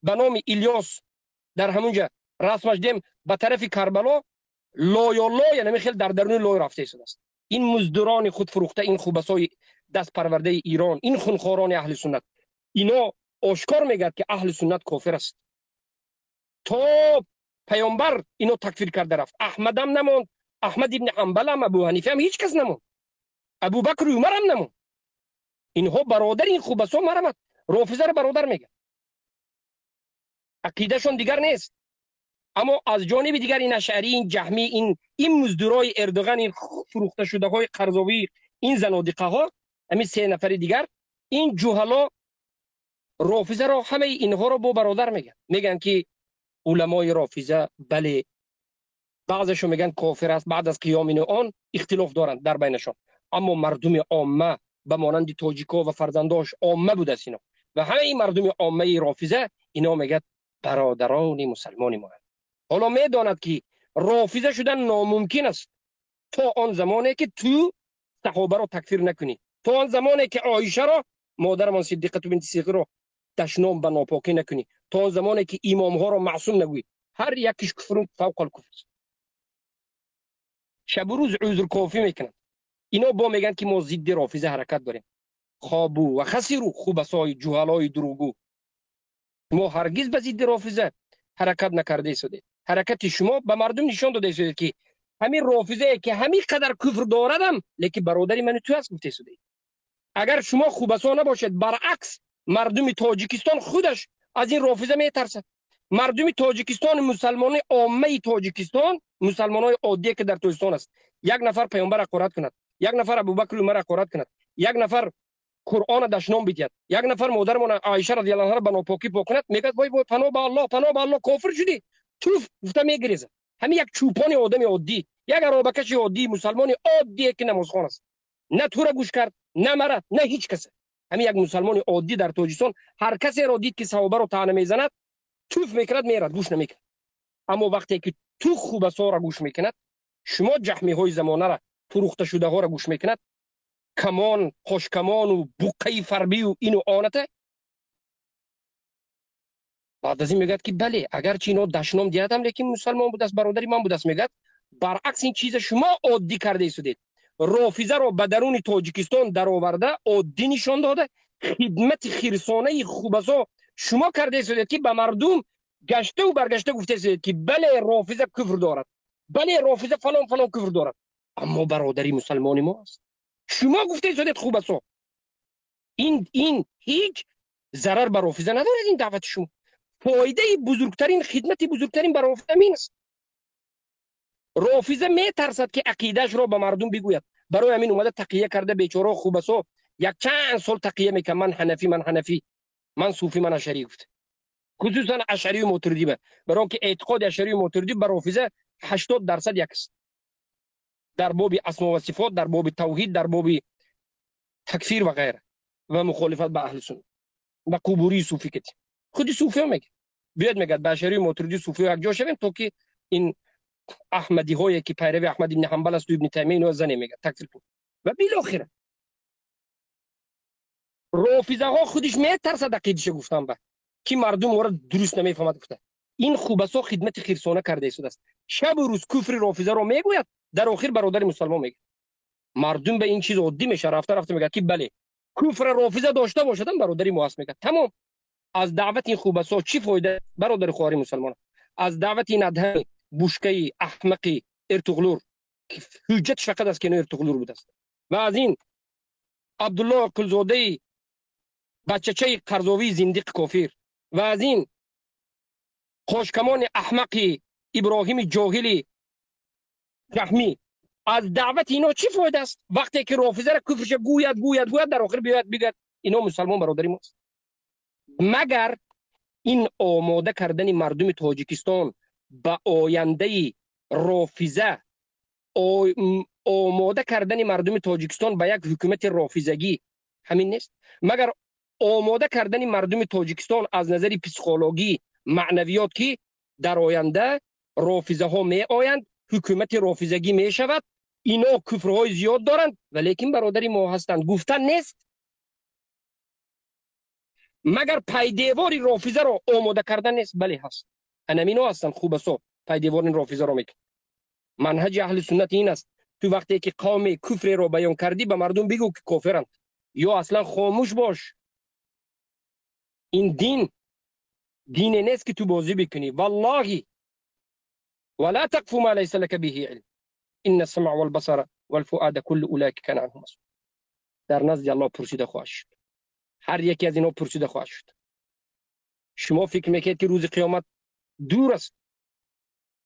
به نام الیاس در همونجا رسمش دیم به طرف کربلا لایالای یعنی خیلی در درون لای رفته است. این مزدوران خود فروخته، این خوبسای دست پرورده ایران، این خونخواران اهل سنت، اینا آشکار میگه که اهل سنت کافر است. تا پیامبر اینو تکفیر کرده رفت، احمد هم نموند، احمد ابن حنبل هم، ابو حنیفه هم هیچ کس نموند، ابو بکر و عمر هم نموند. اینها برادر این خوبسا مرمت رافضه را برادر میگه، عقیدهشون دیگر نیست. اما از جانب دیگر این اشعری، این جهمی، این مزدورای اردوغان، این فروخته شده های قرضاوی، این زنادقه ها، همین سه نفر دیگر، این جهلا رافضه را همه اینها را با برادر میگن. میگن که علمای رافضه بله بعضشون میگن کافر است، بعد از قیام آن اختلاف دارند در بینشان، اما مردم عامه به مانند تاجیکا و فرزنداش عامه بود است اینا، و همه این مردم عامه رافضه اینا میگن برادران مسلمان ما. حالا میداند که رافضه شدن ناممکن است تا آن زمانی که تو صحابه را تکفیر نکنی، تا آن زمانی که عایشه را مادرمان صدیقه بنت صدیق را دشنام به ناپاکی نکنی، تا زمانی که امام ها را معصوم نگویی. هر یکیش کفر فوق الکفر. شب و روز عذر کافی میکنن. اینا با میگن که ما ضد رافضه حرکت داریم. خوابو و خسیرو خوبسای جوهلای دروغو. ما هرگز به ضد رافضه حرکت نکرده شده. حرکت شما به مردم نشان داده شده که همین رافضه که همین قدر کفر داردم لیکن برادری من تو هست گفته شده. اگر شما خوبسا نباشد، برعکس مردم تاجیکستان خودش از این رافضه میترسد. مردم تاجیکستان، مسلمان عامه تاجیکستان، مسلمانای عادی که در تاجیکستان است، یک نفر پیامبر را حقارت کند، یک نفر ابوبکر عمر را حقارت کند، یک نفر قرآن دشنام بیتید، یک نفر مادرمون عایشه رضی الله عنها را به ناپاکی پاکند، میگه وای وای پناه به الله، پناه به الله، کافر شدی. توف گفته میگریزه. همین یک چوپان آدم عادی، یک عربکش عادی، مسلمان عادی که نمازخوان است، نه تو را گوش کرد، نه مرا، نه هیچ کس. همین یک مسلمان عادی در تاجیکستان هر کسی را دید که صحابه را طعنه میزند، توف میکرد، میرد، گوش نمیکرد. اما وقتی که تو خوبسا را گوش میکند، شما جهمی های زمانه را، فروخته شده ها را گوش میکند، کمان، خوشکمان و بوقی فربی و اینو آنته، بعد از این میگد که بله اگر چی اینا دشنام دیدم لیکن مسلمان بود است، برادری من بود است. میگد برعکس این چیز شما عادی کرده شدید. رافضه را به درون تاجیکستان در آورده، عادی نشان داده، خدمت خیرسانه خوبسا شما کرده شدید که به مردم گشته و برگشته گفته شدید که بله رافضه کفر دارد، بله رافضه فلان فلان کفر دارد، اما برادری مسلمان ما است. شما گفته شدید خوبسا. این هیچ ضرر بر رافضه ندارد. این دعوت شما فایده بزرگترین، خدمت بزرگترین بر رافضه همین است. رافضه میترسد که عقیدهش را به مردم بگوید، برای همین اومده تقیه کرده. بیچاره خوبسا یک چند سال تقیه میکنه، من حنفی، من حنفی، من صوفی، من اشعری گفت. خصوصا اشعری و ماتریدی، برای که اعتقاد اشعری و ماتریدی بر رافضه 80% یک است. در باب اسما و صفات، در باب توحید، در باب تکفیر و غیره و مخالفت به اهل سنت و قبوری صوفی کتی. خودی صوفی هم میگه، بیاد میگه بشری و ماتریدی صوفی یک جا شویم تا که این احمدی هایی که پیرو احمد ابن حنبل است و ابن تیمیه اینو زنه میگه تکفیر کن. و بالاخره رافضه ها خودش میترسد عقیدهش گفتن به که مردم ورا درست نمیفهمد. گفته این خوبسا خدمت خیرسانه کرده شده است، شب و روز کفر رافضه را میگوید، در آخر برادر مسلمان میگه. مردم به این چیز عادی میشه، رفته رفته میگه که بله کفر رافضه داشته باشدم برادری ما است. میگه تمام. از دعوت این خوبسا چی فایده برادر خواری مسلمان؟ از دعوت این ادهم بوشکی احمقی ارتغلور که حجت فقط است که نه ارتغلور بود است، و از این عبدالله کلزاده بچچه قرضاوی زندیق کافر، و از این خوشکمان احمقی ابراهیم جاهلی جهمی، از دعوت اینا چی فایده است وقتی که رافضه را کفرش گوید در آخر بیاد بگه اینا مسلمان برادری ماست؟ مگر این آماده کردن مردم تاجیکستان به آینده رافضه، آماده کردن مردم تاجیکستان به یک حکومت رافضگی همین نیست؟ مگر آماده کردن مردم تاجیکستان از نظر پسیکولوژی، معنویات که در آینده رافضه ها می آیند، حکومت رافضگی می شود، اینا کفرهای زیاد دارند ولیکن برادری ما هستند، گفتن نیست؟ مگر پیدیواری رافضه را آماده کردن نیست؟ بله هست. انمینا هستن خوبسا پیدیوار رافضه را میکنن. منهج اهل سنت این است تو وقتی که قوم کفر را بیان کردی به مردم بگو که کافرند، یا اصلا خاموش باش. این دین نیست که تو بازی بکنی. والله ولا تقف ما ليس لك به علم ان السمع والبصر والفؤاد كل اولئك كان عنه مسؤول. در نزد الله پرسیده خواهد شد، هر یکی از اینا پرسیده خواهد شد. شما فکر میکنید که روز قیامت دور است،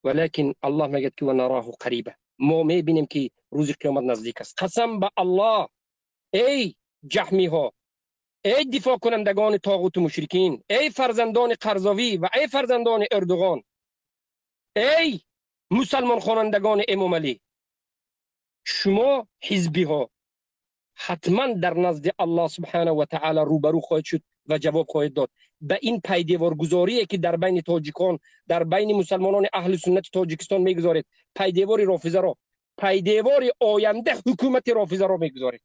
ولیکن الله میگه که و نراه قریبه، ما میبینیم که روز قیامت نزدیک است. قسم به الله ای جهمی ها، ای دفاع کنندگان طاغوت و مشرکین، ای فرزندان قرضاوی و ای فرزندان اردوغان، ای مسلمان خوانندگان امام علی، شما حزبی ها حتما در نزد الله سبحانه و تعالی روبرو خواهید شد و جواب خواهید داد به این پیدیوار گذاری که در بین تاجیکان، در بین مسلمانان اهل سنت تاجیکستان میگذارید. پیدیوار رافضه را، پیدیوار آینده حکومت رافضه را میگذارید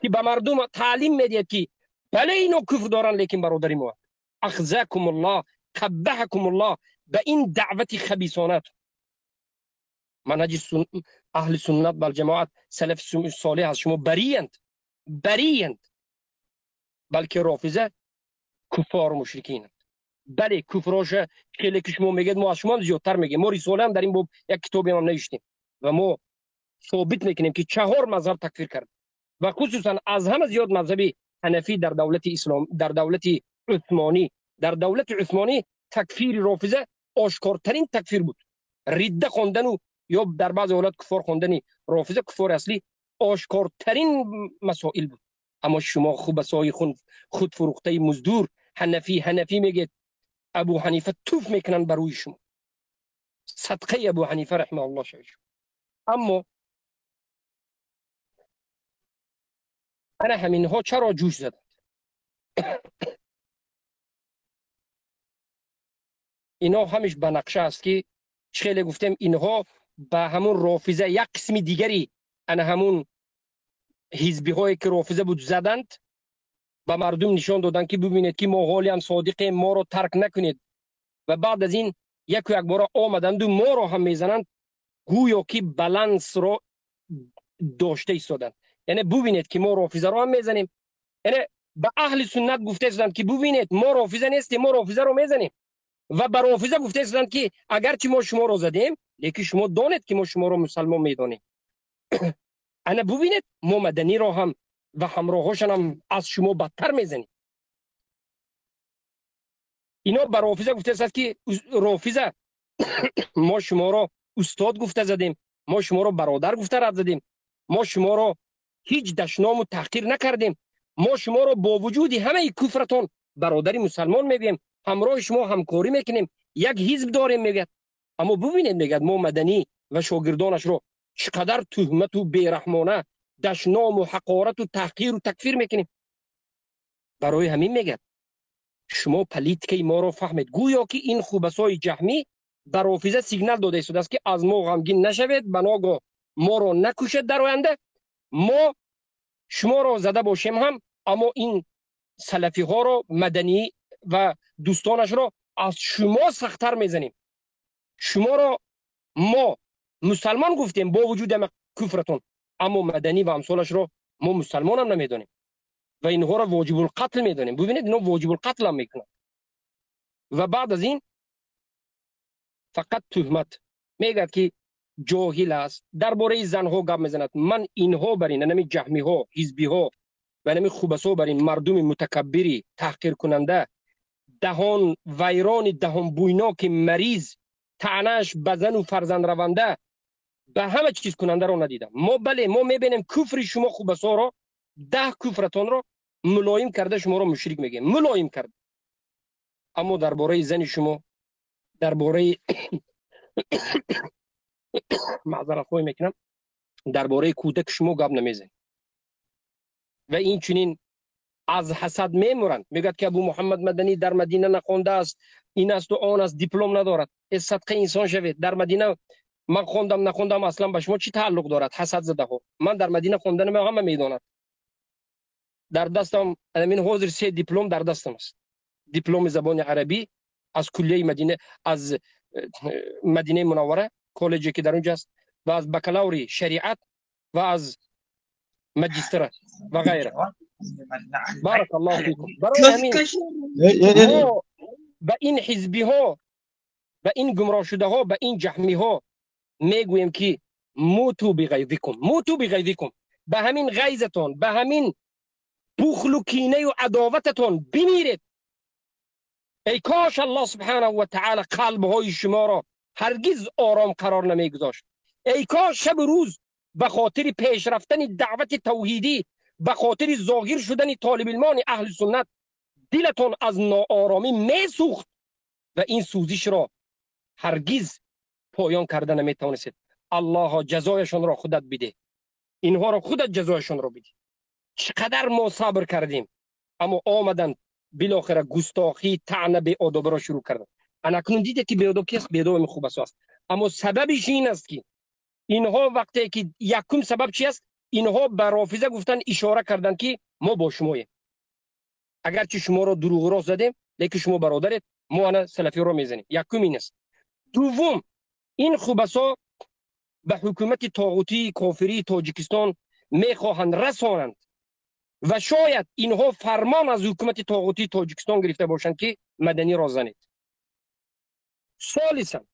که به مردم تعلیم میدید که بله اینو کفر دارن لیکن برادری ما. اخزاکم الله قبحکم الله به این دعوت خبیثانه. منهج اهل سنت والجماعت سلف صالح از شما بریند، بلکه رافضه کفار و مشرکین. بله کفراش خیلی که شما میگید ما از شما زیادتر میگیم. ما رساله هم در این باب یک کتابی هم نوشتیم و ما ثابت میکنیم که 4 مذهب تکفیر کرد و خصوصا از همه زیاد مذهب حنفی در دولت اسلام، در دولت عثمانی تکفیر رافضه آشکارترین تکفیر بود. ردت خواندن و یا در بعض حالات کفار خواندن رافضه، کفار اصلی، آشکارترین مسائل بود. اما شما خبثای خود فروخته مزدور حنفی میگید ابو حنیفه توف میکنن بر روی شما. صدقه ابو حنیفه رحمه الله شد. اما انا همینها چرا جوش زدند؟ اینا همش به نقشه است که خیلی گفتم اینها به همون رافضه یک قسم دیگری، انا همون حزبی هایی که رافضه بود زدند، به مردم نشان دادن که ببینید که ما حالی هم صادقه، ما رو ترک نکنید. و بعد از این یک بار آمدند و ما رو هم میزنند گویا که بالانس رو داشته ایستادند. یعنی ببینید که ما رافضه رو هم میزنیم. یعنی به اهل سنت گفته ایستادند که ببینید ما رافضه نیستیم، ما رافضه رو میزنیم. و به رافضه گفته ایستادند که اگرچه ما شما رو زدیم لیکن شما دانید که ما شما رو مسلمان میدانیم. انا ببینید ما مدنی رو هم و همراهاشون هم از شما بدتر میزنیم. اینا به رافضه گفته است که رافضه ما شما رو استاد گفته زدیم، ما شما رو برادر گفته رد زدیم، ما شما رو هیچ دشنام و تحقیر نکردیم، ما شما رو با وجود همه کفرتون برادری مسلمان میگیم، همراه شما همکاری میکنیم، یک حزب داریم میگه. اما ببینید میگه ما مدنی و شاگردانش رو چقدر تهمت و بیرحمانه دشنام و حقارت و تحقیر و تکفیر میکنیم. برای همین میگه شما پلیت که ما رو فهمید. گویا که این خوبسای جهمی بر رافضه سیگنال داده شده است که از ما غمگین نشوید، بناگاه ما رو نکشید در آینده، ما شما رو زده باشیم هم اما این سلفی ها رو مدنی و دوستانش رو از شما سختتر میزنیم. شما رو ما مسلمان گفتیم با وجود کفرتون، اما مدنی و امثالش رو ما مسلمان هم نمیدونیم و اینها رو واجب القتل میدونیم. ببینید اینا واجب القتل هم میکنن. و بعد از این فقط تهمت میگه که جاهل است، درباره زنها گپ میزند. من اینها برین نمی جهمی ها، حزبی ها و نمی خوبسا برین مردم متکبری تحقیر کننده، دهان ویران، دهان بویناک، مریض، تعنش بزن و فرزند رونده، به همه چیز کننده رو ندیدم. ما بله ما میبینیم کفر شما خوبسا رو 10 کفرتون رو ملایم کرده، شما رو مشرک میگیم، ملایم کرده. اما درباره زن شما، درباره معذرت خواهی میکنم، درباره کودک شما گپ نمیزنید و این چنین از حسد میمورند. میگد که ابو محمد مدنی در مدینه نخوانده است، این است و آن است، دیپلم ندارد. از صدقه انسان شوید. در مدینه من خواندم نخوندم اصلا به شما چی تعلق دارد؟ حسد زده ها. من در مدینه خوندن ما همه میداند. در دستم من حاضر 3 دیپلم در دستم است. دیپلم زبان عربی از کلیه مدینه، از مدینه منوره کالجی که در اونجا است، و از بکالوری شریعت و از ماجستر و غیره. بارک الله فیکم. برای همین ما به این حزبی ها، به این گمراه شده ها، به این جهمی ها میگویم که موتو بغیظکم، موتو بغیظکم، به همین غیظتون، به همین بخل و کینه و عداوتتون بمیرید. ای کاش الله سبحانه و تعالی قلب‌های شما را هرگز آرام قرار نمیگذاشت. ای کاش شب و روز به خاطر پیشرفتن دعوت توحیدی، به خاطر ظاهر شدن طالب علمان اهل سنت دلتون از ناآرامی میسوخت و این سوزش را هرگز پایان کردن نمیتونستید. الله جزایشون را خودت بده، اینها را خودت جزایشون را بده. چقدر ما صبر کردیم اما آمدن بالاخره گستاخی، طعنه به آداب را شروع کردن. انا اکنون دیده که به آداب کیست؟ به آداب خوب است. اما سببش این است که اینها وقتی که یکم سبب چی است؟ اینها به رافضه گفتن، اشاره کردن که ما با شماییم. اگرچه شما را دروغ راست زدیم لیکن شما برادرت ما انا سلفی رو میزنیم. یکم این است. دوم، این خبثا به حکومت طاغوتی کافری تاجیکستان میخواهند رسانند و شاید اینها فرمان از حکومت طاغوتی تاجیکستان گرفته باشند که مدنی را زنید. ثالثا،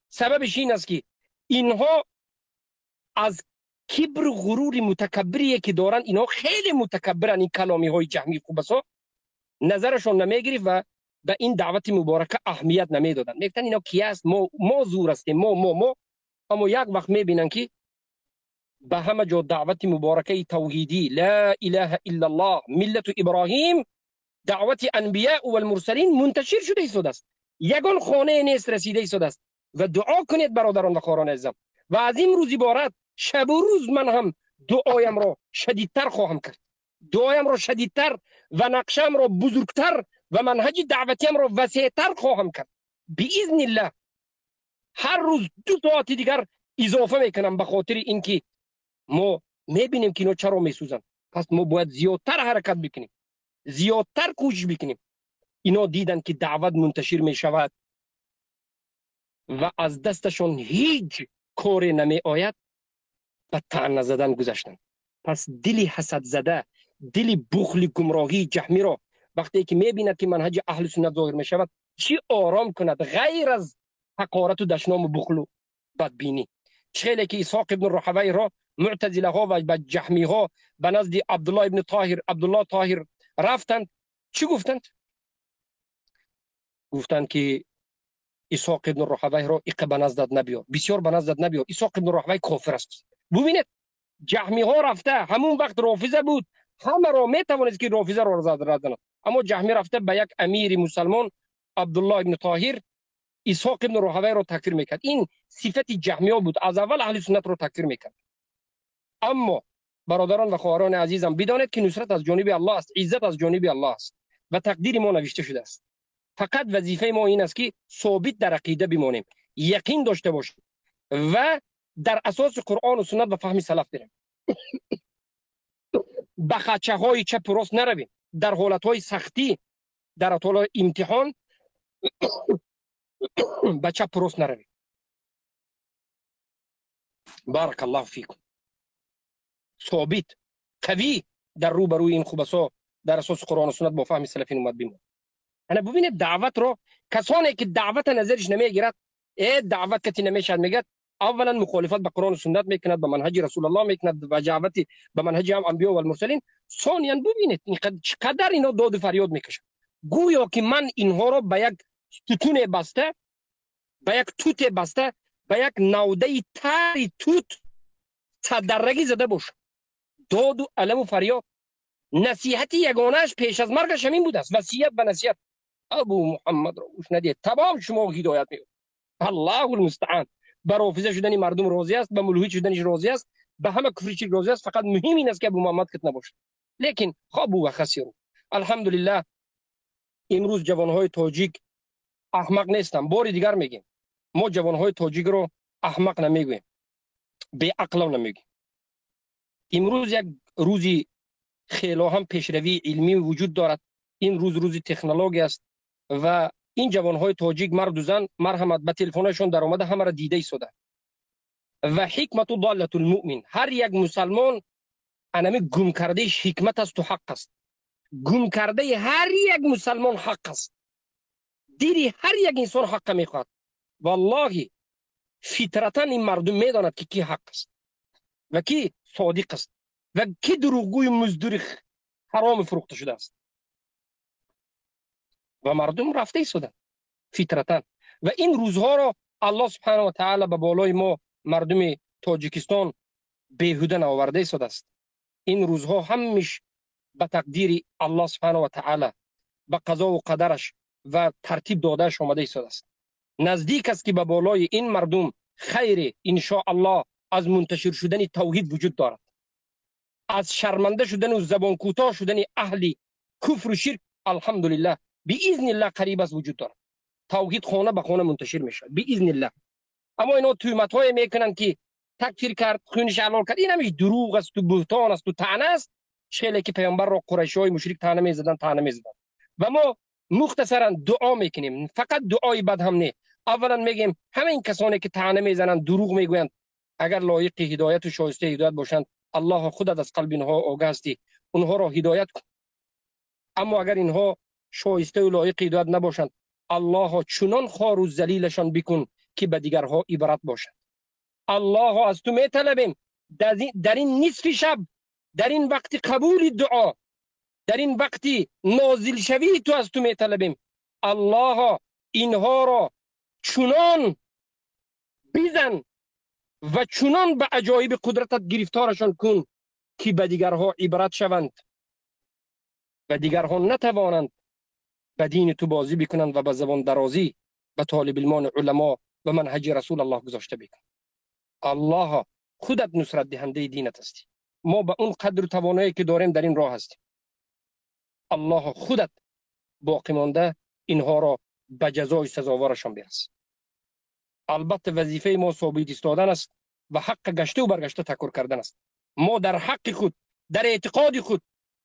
سببش این است که اینها از کبر و غرور متکبری که دارن، اینها خیلی متکبرن، این کلامی های جهمی خبثا نظرشون نمیگیری و به این دعوت مبارکه اهمیت نمیدادن. میگفتن اینا کی است؟ ما زور هستیم، ما اما یک وقت میبینن که به همه جا دعوت مبارکه توحیدی لا اله الا الله ملت ابراهیم، دعوت انبیاء و المرسلین منتشر شده ایستاده است، یگان خانه نیست رسیده ایستاده است. و دعا کنید برادران و خواهران عزیزم، و از این روز عبارت شب و روز من هم دعایم را شدیدتر خواهم کرد، دعایم را شدیدتر و نقشم را بزرگتر و منهج دعوتیم را وسیعتر خواهم کرد باذن الله. هر روز 2 ساعت دیگر اضافه میکنم، به خاطر اینکه ما میبینیم که اینا چرا میسوزن. پس ما باید زیادتر حرکت بکنیم، زیادتر کوشش بکنیم. اینا دیدن که دعوت منتشر میشود و از دستشون هیچ کاری نمی آید، به طعنه زدن گذاشتن. پس دل حسد زده، دل بخل گمراهی جهمی را وقتی که میبیند که منهج اهل سنت ظاهر میشود، چی آرام کند غیر از حقارت و دشنام و بخل و بدبینی؟ چه که اسحاق ابن راهوی را معتزله ها و جهمی ها به نزد عبدالله طاهر رفتند، چی گفتند؟ گفتند که اسحاق ابن راهوی را به نزدت نبیار، بسیار به نزدت نبیار، اسحاق ابن راهوی کافر است. ببینید جهمی ها رفته، همون وقت رافضه بود، همه را میتوانست که رافضه را زدند، اما جهمی رفته به یک امیر مسلمان عبدالله ابن طاهر اسحاق ابن راهوی را تکفیر میکرد. این صفت جهمی ها بود، از اول اهل سنت را تکفیر میکرد. اما برادران و خواهران عزیزم بدانید که نصرت از جانب الله است، عزت از جانب الله است و تقدیر ما نوشته شده است. فقط وظیفه ما این است که ثابت در عقیده بمانیم، یقین داشته باشیم و در اساس قرآن و سنت و فهم سلف بریم. به خدشه های چپ و راست نرویم. در حالت های سختی، در حالت امتحان به چپ و راست نرویم. بارک الله فیکم. ثابت قوی در روبروی این خبثا در اساس قرآن و سنت با فهم سلفین اومد بمون. انا ببینید دعوت رو، کسانی که دعوت نظرش نمیگیرد، دعوت کتی نمیشد، میگه اولا مخالفت به قرآن و سنت میکند، به منهج رسول الله میکند و دعوت به منهج انبیاء و المرسلین. ثانیا ببینید چقدر اینا داد و فریاد میکشن، گویا که من اینها رو به یک ستون بسته، به یک توت بسته، به یک نوده تاری توت صدرگی زده باشه. داد و علم و فریاد. نصیحت یگانهش پیش از مرگش همین بود است، وصیت به نصیحت. ابو محمد رو گوش ندید، تمام شما هدایت می‌کنید. الله المستعان. بر رافضه شدن مردم راضی است، به ملوحید شدنش راضی است، به همه کفرچی راضی است. فقط مهم این است که ابو محمد کت نباشه. لیکن خابو و خسروا. الحمدلله امروز جوانهای تاجیک احمق نیستن. بار دیگر میگیم ما جوانهای تاجیک رو احمق نمیگیم، بی عقل نمیگیم. امروز یک روزی خیلی هم پیشروی علمی وجود دارد. این روز تکنولوژی است و این جوانهای تاجیک مرد و زن مرحمت به تلفنشون در آمده همه را دیده ایستاده. و حکمت و ضالت المؤمن، هر یک مسلمان انمی گم کرده حکمت است و حق است. گم کرده هر یک مسلمان حق است. دیری هر یک انسان حق میخواد. والله فطرتا این مردم میداند که کی حق است و کی صادق است و کی دروغگوی مزدور حرام فروخته شده است. و مردم رفته ایستادن فطرتا. و این روزها را الله سبحانه و تعالی به بالای ما مردم تاجیکستان بیهوده آورده ایستاده است. این روزها همش به تقدیر الله سبحانه و تعالی، به قضا و قدرش و ترتیب دادهش آمده ایستاده است. نزدیک است که به بالای این مردم خیر ان شاء الله از منتشر شدن توحید وجود دارد، از شرمنده شدن و زبان کوتاه شدن اهل کفر و شرک الحمدلله باذن الله قریب است وجود دارد. توحید خانه به خانه منتشر میشه باذن الله. اما اینا تهمت های میکنن که تکفیر کرد، خونش حلال کرد، این همیش دروغ است و بهتان است و طعنه است. شیله که پیامبر را قریشی های مشرک طعنه میزدن و ما مختصرا دعا میکنیم، فقط دعای بد هم نه. اولا میگیم همه این کسانی که طعنه میزنند، دروغ میگویند، اگر لایق هدایت و شایسته هدایت باشند، الله خودت از قلب اینها آگاه هستی، اونها را هدایت کن. اما اگر اینها شایسته و لایق هدایت نباشند، الله چنان خوار و ذلیلشان بکن که به دیگرها عبرت باشند. الله از تو میطلبیم در این نصف شب، در این وقت قبول دعا، در این وقت نازل شوی تو از تو میطلبیم الله اینها را چنان بزن و چنان به عجایب قدرتت گرفتارشان کن که به دیگرها عبرت شوند و دیگرها نتوانند به دین تو بازی بکنند و به زبان درازی به طالب المان علما و منهج رسول الله گذاشته بکن. الله خودت نصرت دهنده دینت هستی، ما به اون قدر و توانایی که داریم در این راه هستیم. الله خودت باقی مانده اینها را به جزای سزاوارشان برس. البته وظیفه ما ثابت ایستادن است و حق گشته و برگشته تکرار کردن است. ما در حق خود، در اعتقاد خود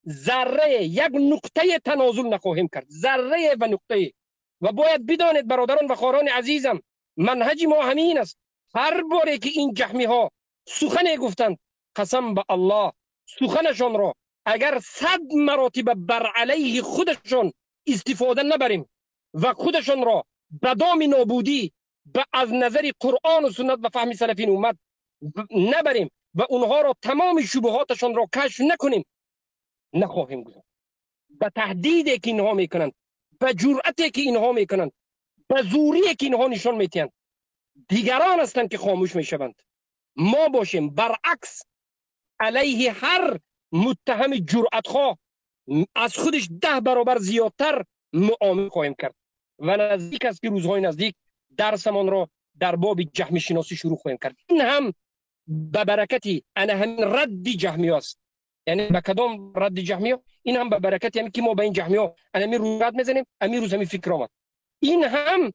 ذره یک نقطه تنازل نخواهیم کرد، ذره و نقطه. و باید بدانید برادران و خواران عزیزم، منهج ما همین است. هر باره که این جهمی ها سخن گفتند، قسم به الله سخنشان را اگر 100 مراتب بر علیه خودشان استفاده نبریم و خودشان را به دام نابودی از نظر قرآن و سنت و فهم سلفین امت نبریم و اونها را تمام شبهاتشان را کشف نکنیم، نخواهیم گذاشت. به تهدیدی که اینها میکنند، به جرأتی که اینها میکنند، به زوری که اینها نشان میتیند، دیگران هستند که خاموش میشوند. ما باشیم برعکس علیه هر متهم جرأتخواه از خودش 10 برابر زیادتر معامله خواهیم کرد و نزدیک است که روزهای نزدیک درسمان را در باب جهمی شناسی شروع خواهیم کرد. این هم به برکتی همین رد جهمی است. یعنی به کدام رد جهمی ها؟ این هم به برکتی همین که ما به این جهمی ها همین روز رد میزنیم، همین روز همین فکر آمد. این هم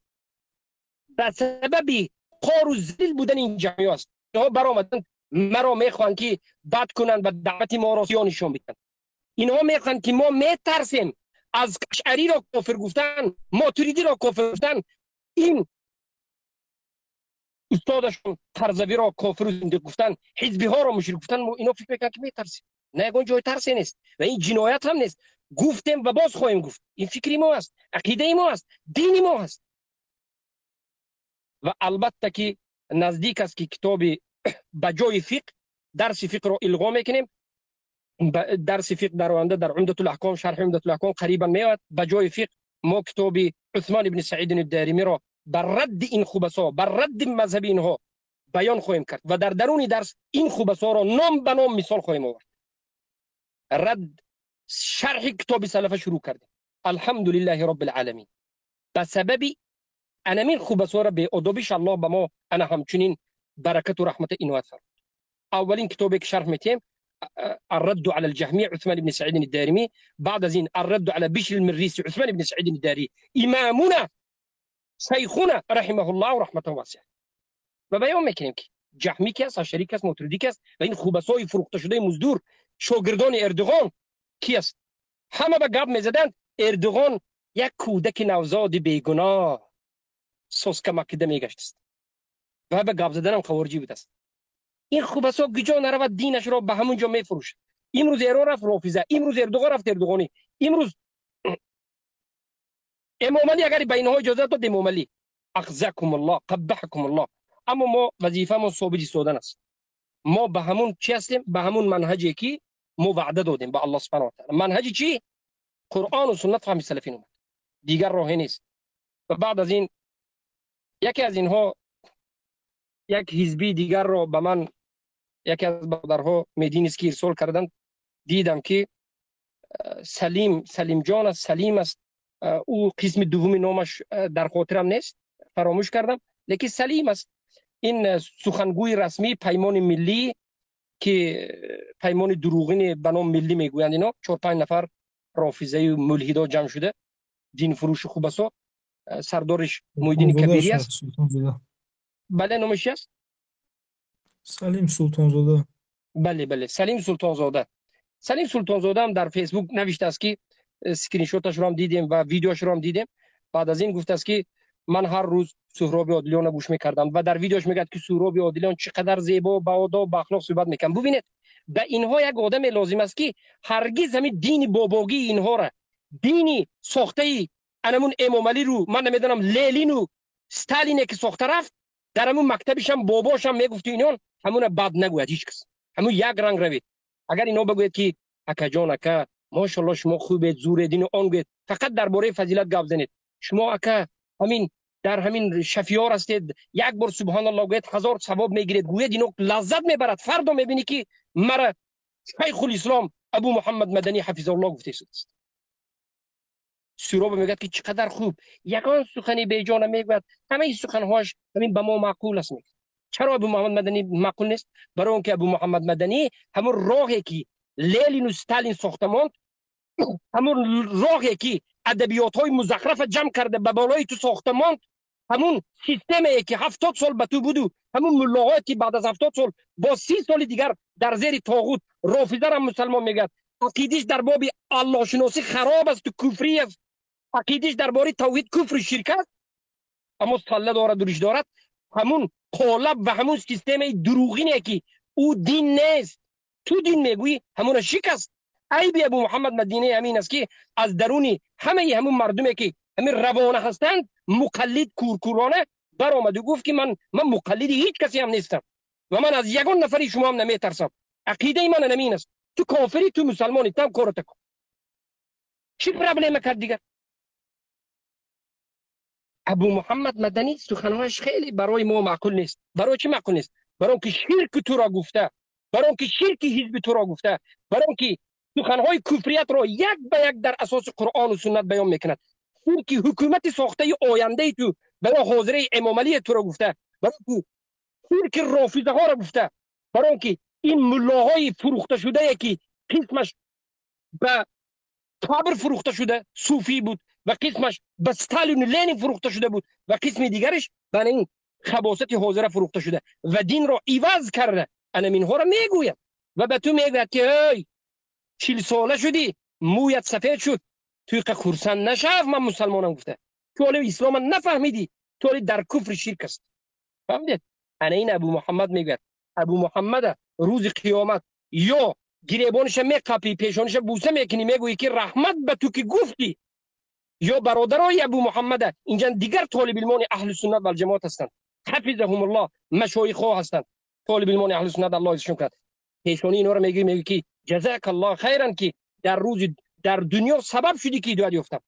به سبب قار و ذلیل بودن این جهمی است. اینها برآمدن مرا میخوان که بد کنن و دعوت ما را سیانشون بدن. اینها میخوان که ما میترسیم از اشعری را کافر گفتن، ماتریدی را کافر گفتن، این استادشون قرضوی را کافر و زنده گفتن، حزبی ها را مشرک گفتن. اینا فکر میکنن که میترسیم. نه، اون جای ترسی نیست و این جنایت هم نیست. گفتیم و باز خواهیم گفت. این فکری ما است، عقیده ما است، دین ما است. و البته که نزدیک است که کتاب به جای فقه درس فقه را الغا میکنیم. درس فقه در آینده در عمدة الاحکام، شرح عمدة الاحکام قریبا میاد. به جای فقه ما کتاب عثمان بن سعید الدارمی را بر رد این خبثا، بر رد مذهب اینها بیان خواهیم کرد و در درون درس این خبثا را نام به نام مثال خواهیم آورد. رد شرح کتاب سلف شروع کردیم. الحمدلله رب العالمین. به سبب انمین خبثا را به ادبش الله به ما همچنین برکت و رحمت عنایت فرمود. اولین کتابی که شرح میتیم الرد على الجهمية عثمان بن سعيد الدارمي، بعد ذلك الرد على بشر المريسي عثمان بن سعيد الداري، إمامنا شيخنا رحمه الله ورحمة واسعة. و بیان میکنیم که جهمی کس، اشعری کس، ماتریدی کس و این خوبسای فروخته شده مزدور شاگردان اردوغان کی است؟ همه به گپ میزدند اردوغان یک کودک نوزاد بیگناه سوسکه مکیده میگشت است و به گپ زدن هم خوارجی بود است. این خوبسا گجا نرود دینش را به همون جا میفروشد. امروز ایران رفت رافیزه، امروز اردوغان رفت اردوغانی، امروز امام علی اگر به اینها اجازه داد امام علی اخزاکم الله قبحکم الله. اما ما وظیفه ما ثابت ایستادن است. ما به همون چی هستیم؟ به همون منهجی که ما وعده دادیم به الله سبحانه و تعالی. منهج چی؟ قرآن و سنت فهم سلفین اومد، دیگر راهی نیست. و بعد از این یکی از اینها یک حزبی دیگر را به من یکی از برادرها میدین است که ارسال کردند. دیدم که سلیم جان است، سلیم است. او قسم دومی نامش در خاطرم نیست، فراموش کردم، لیکن سلیم است. این سخنگوی رسمی پیمان ملی که پیمان دروغین به نام ملی میگویند، اینا 4-5 نفر رافضی و ملحدا جمع شده، دین فروش خوبسا. سردارش محیدین کبیری است. بله نامش است سلیم سلطانزاده. بله سلیم سلطانزاده. سلیم سلطانزاده هم در فیسبوک نوشته است که اسکرین شاتش رو هم دیدیم و ویدیوش رو هم دیدیم. بعد از این گفت است که من هر روز سهراب عادلیان گوش میکردم و در ویدیوش میگه که سهراب عادلیان چقدر زیبا با آداب و اخلاق صحبت میکنه. ببینید به اینها یک آدم لازم است که هرگز همین دین باباگی اینها را، دینی ساخته ای انمون امام علی رو، من نمیدونم لینین و استالین که ساخته رفت، در همون مکتبش هم باباش هم میگفت اینان همون بد نگوید هیچ کس، همون یک رنگ روید. اگر اینا بگوید که اکا جان اکا ماشاءالله شما خوبید زور دین و آن گوید، فقط درباره فضیلت گپ زنید. شما اکا همین در همین شفیار هستید، یک بار سبحان الله گوید 1000 ثواب میگیرید، گوید اینو لذت میبرد. فردا میبینی که مرا شیخ الاسلام ابو محمد مدنی حفظه الله گفته است. سهراب میگه که چقدر خوب، یگان سخنی به جان میگوید، همه سخنهاش همین به ما معقول است. چرا ابو محمد مدنی معقول نیست؟ برای اون که ابو محمد مدنی همون راهی که لینین و استالین ساختمان، همون راهی که ادبیات های مزخرف جمع کرده به بالای تو ساختمان، همون سیستمی که 70 سال به تو بودو، همون ملاهایی که بعد از 70 سال با 30 سال دیگر در زیر طاغوت رافضه را مسلمان میگه، عقیدش در باب الله شناسی خراب است و کفری است، عقیدش درباره توحید کفر و شرک است، اما سله دارد دوریش دارد. همون قالب و همون سیستم دروغینه که او دین نیست، تو دین میگویی، همون شکست. عیب ابو محمد مدینی همین است که از درونی همون مردمی که همین روانه هستند مقلد کورکورانه برآمد و گفت که من مقلد هیچ کسی هم نیستم و من از یگان نفری شما هم نمیترسم. عقیده من همین است، تو کافری تو مسلمانی، تام کارت کن. چی پرابلم کرد دیگر؟ ابو محمد مدنی سخنهایش خیلی برای ما معقول نیست. برای چی معقول نیست؟ برای اینکه شرک تو را گفته، برای اینکه شرک حزب تو را گفته، برای اینکه سخنهای کفریت را یک به یک در اساس قرآن و سنت بیان میکند. شرک حکومت ساخته آینده تو برای حاضره امام علی تو را گفته، برای اینکه شرک رافضه ها را گفته، برای اینکه این ملاهای فروخته شده که قسمش به قبر فروخته شده صوفی بود و قسمش به استالین و لینین فروخته شده بود و قسم دیگرش به این خباثت حاضره فروخته شده و دین را عوض کرده. انا اینها را میگوید و به تو میگوید که ای 40 ساله شدی مویت سفید شد، توی خرسند نشو، من مسلمانم گفته، تو حالا اسلام نفهمیدی، تو حالا در کفر شرک است. فهمیدید؟ انا این ابو محمد میگوید، ابو محمد روز قیامت یا گریبانش میقپی، پیشانش بوسه میکنی، میگویی که رحمت به تو که گفتی، یا برادرای ابو محمد اینجا دیگر طالب علمان اهل سنت و الجماعت هستند، حفظهم الله، مشایخ ها هستند، طالب علمان اهل سنت الله ازشون کرد، پیشانی اینا رو میگی که جزاک الله خیرا که در روز در دنیا سبب شدی که هدایت یافتم،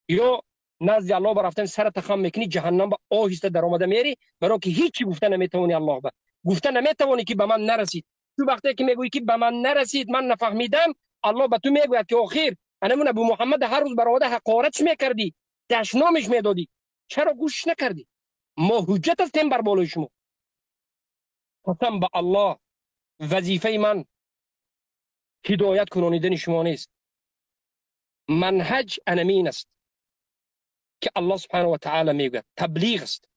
یا نزد الله برفتن سر تخم میکنی، جهنم با آهسته در آمده میری، برای که هیچی گفته نمیتونی، الله با گفته نمیتونی که به من نرسید. تو وقتی که میگویی که به من نرسید، من نفهمیدم، الله به تو میگوید که آخر انمون ابو محمد هر روز برآمده حقارتش میکردی، دشنامش میدادی، چرا گوش نکردی؟ ما حجت هستیم بر بالای شما. قسم به الله وظیفه من هدایت کنانیدن شما نیست، منهج انمین است که الله سبحانه و تعالی میگه تبلیغ است.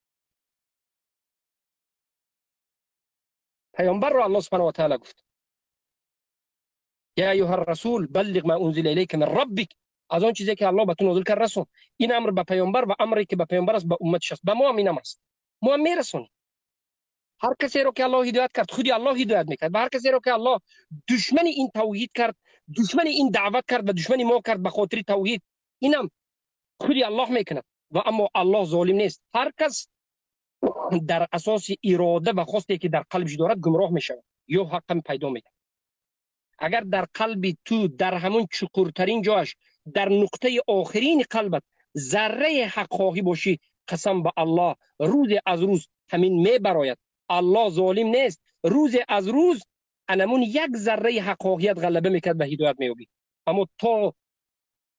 پیامبر را الله سبحانه و تعالی گفت یا ایها الرسول بلغ ما انزل الیک من ربک، از آن چیزی که الله به تو نازل کرد رسون. این امر به پیامبر و امری که به پیامبر است به امتش است، به ما هم این است، ما هم میرسونیم. هر کسی رو که الله هدایت کرد خودی الله هدایت میکرد، و هر کسی رو که الله دشمن این توحید کرد، دشمن این دعوت کرد و دشمن ما کرد به خاطر توحید، اینم خودی الله میکند. و اما الله ظالم نیست، هر کس در اساس اراده و خواستی که در قلبش دارد گمراه میشود یا حق پیدا میکنه. اگر در قلب تو در همون چقورترین جاش در نقطه آخرین قلبت ذره حق خواهی باشی، قسم به الله روز از روز همین میبراید. الله ظالم نیست، روز از روز انمون یک ذره حق خواهیت غلبه میکرد و هدایت میابی. اما تا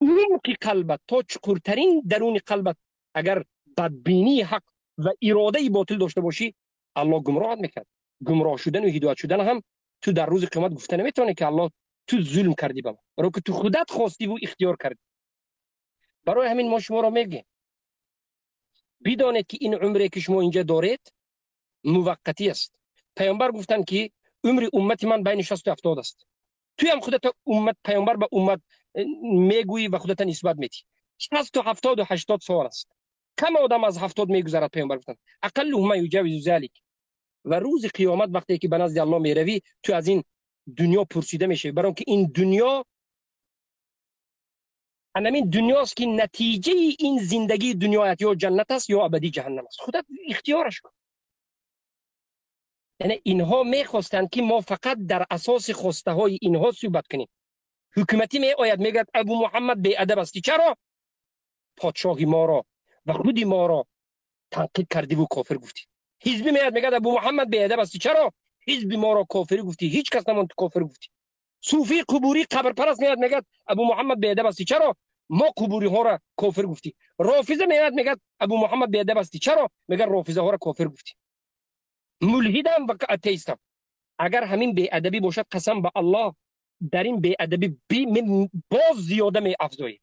اون که قلبت، تا چقورترین درون قلبت اگر بدبینی حق و اراده باطل داشته باشی، الله گمراهت میکرد. گمراه شدن و هدایت شدن هم تو در روز قیامت گفته نمیتونه که الله تو ظلم کردی به من، برای که تو خودت خواستی و اختیار کردی. برای همین ما شما را میگیم بدانید که این عمری که شما اینجا دارید موقتی است. پیامبر گفتن که عمر امت من بین 60 و 70 است. توی هم خودت امت پیامبر به امت میگویی و خودت نسبت میدی. 60 و 70 و 80 سال است. کم آدم از 70 میگذرد پیامبر گفتند اقل ما یجاوز ذلك. و روز قیامت وقتی که به نزد الله میروی تو از این دنیا پرسیده میشه، برای که این دنیا همین دنیاست که نتیجه این زندگی دنیا یا جنت است یا ابدی جهنم است. خودت اختیارش کن. یعنی اینها میخواستند که ما فقط در اساس خواسته های اینها صحبت کنیم. حکومتی می آید میگه ابو محمد بی ادب است. چرا؟ پادشاهی ما را و خودی ما را تنقید کردی و کافر گفتی. حزبی میاد میگه ابو محمد بی ادب است. چرا؟ حزب ما را کافر گفتی. هیچ کس نموند کافر گفتی. صوفی قبوری قبر پرست میاد میگه ابو محمد بی ادب است. چرا؟ ما قبوری ها را کافر گفتی. رافضه میاد میگه ابو محمد بی ادب است. چرا؟ میگه رافضه ها را کافر گفتی. ملحدم و اتئیستم. اگر همین بی ادبی باشد قسم به الله در این بی ادبی باز زیاده می افزایی.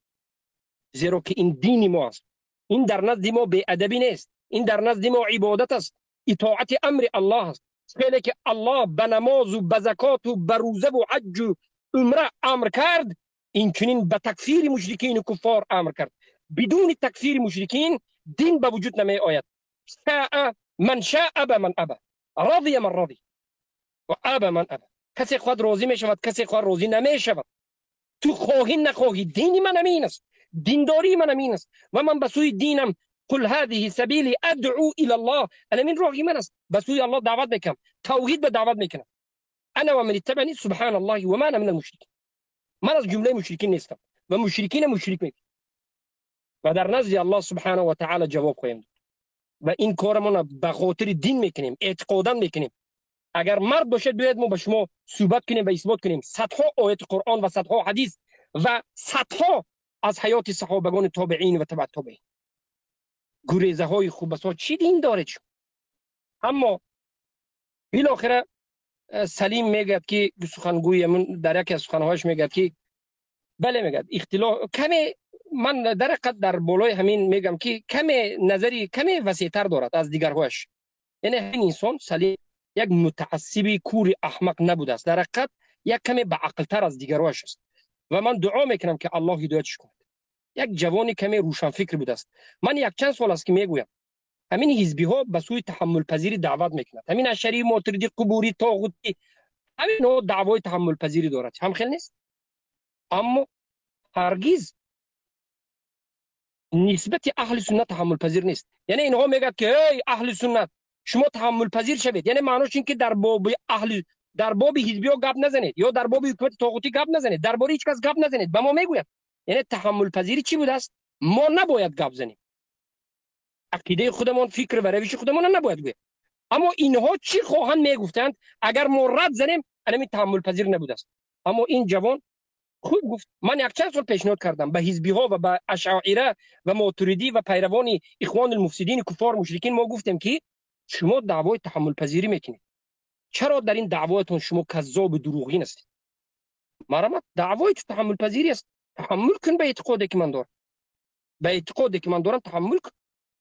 زیرا که این دین ما است. این در نزد ما بی ادبی نیست. این در نزد ما عبادت است. اطاعت امر الله است. خیلی که الله به نماز و به زکات و به روزه و حج و عمره امر کرد، این چنین به تکفیر مشرکین و کفار امر کرد. بدون تکفیر مشرکین دین به وجود نمی آید. شاء من شاء ابى من ابى رضی من رضی و ابى من ابى. کسی خود راضی می شود، کسی خود راضی نمی شود. تو خواهی نخواهی دین من امین است، دینداری من امین است و من به سوی دینم قل هذه سبیلی ادعو الى الله. من راهی من است، به سوی الله دعوت میکنم، توحید به دعوت میکنم. انا و من اتبعنی سبحان الله و ما انا من المشرکین. من از جمله مشرکین نیستم و مشرکین مشرک میکنم و در نزد الله سبحانه و تعالی جواب خواهیم داد. و این کارمون به خاطر دین میکنیم، اعتقادا میکنیم. اگر مرد باشه بیاید ما با شما صحبت کنیم و اثبات کنیم صدها آیت قرآن و صدها حدیث و صدها از حیات صحابگان تابعین و تبع تابعین. گریزه های خوب بسا چی دین داره چون؟ اما بالاخره سلیم میگه که سخنگوی من در یکی از سخنهایش میگه که بله میگه اختلاف کمی، من در حقیقت در بالای همین میگم که کمی نظری کمی وسیع‌تر دارد از دیگرهایش. یعنی این انسان سلیم یک متعصبی کوری احمق نبوده است، در حقیقت یک کمی به عقل‌تر از دیگرهایش است و من دعا میکنم که الله هدایتش کند. یک جوانی کمی روشن فکر بوده است. من یک چند سال است که میگویم همین حزبی ها به سوی تحمل پذیری دعوت میکنند. همین اشعری، ماتریدی، قبوری، طاغوتی، همین ها دعوای تحمل پذیری دارد. هم خیلی نیست، اما هرگز نسبت اهل سنت تحمل پذیر نیست. یعنی اینها میگن که ای اهل سنت شما تحمل پذیر شوید، یعنی معنیش این که در باب حزبی ها گپ نزنید یا در باب حکومت طاغوتی گپ نزنید، درباره هیچ کس گپ نزنید. به ما میگوید یعنی تحمل پذیری چی بوده است؟ ما نباید گپ زنیم، عقیده خودمان، فکر و روش خودمان نباید گوییم. اما اینها چی خواهند میگفتند اگر ما رد زنیم؟ همین تحمل پذیر نبوده است. اما این جوان خوب گفت. من یک چند سال پیشنهاد کردم به حزبی ها و به اشاعره و ماتریدی و پیروان اخوان المفسدین کفار مشرکین، ما گفتیم که شما دعوای تحمل پذیری میکنید، چرا در این دعوایتون شما کذاب و دروغین هستید؟ مرامت دعوای تحمل پذیری است. تحمل کن به اعتقادی که من دارم، به اعتقادی که من دارم تحمل کن.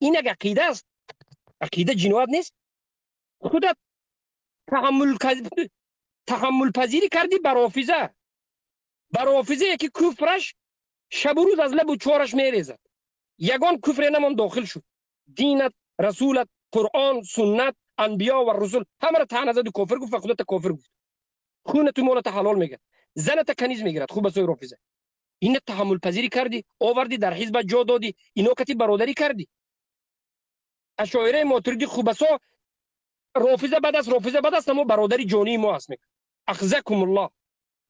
این یک عقیده است، عقیده جنایت نیست. خودت تحمل پذیری کردی بر حافظه، بر حافظه یکی کفرش شب و روز از لب و چارش میریزد، یگان کفر نمان داخل شد. دینت، رسولت، قرآن، سنت، انبیا و رسول همه را طعن زد و کافر گفت و خودت کافر گفت. خونت و مالت حلال میگه، زنت کنیز میگیرد. خوب بسوی حافظه این تحمل پذیری کردی، آوردی در حزب جا دادی، اینو کتی برادری کردی. اشاعره ماتریدی خوب بسا رافضه بد است، رافضه بد است، اما برادری جانی ما است. میگه اخزکم الله.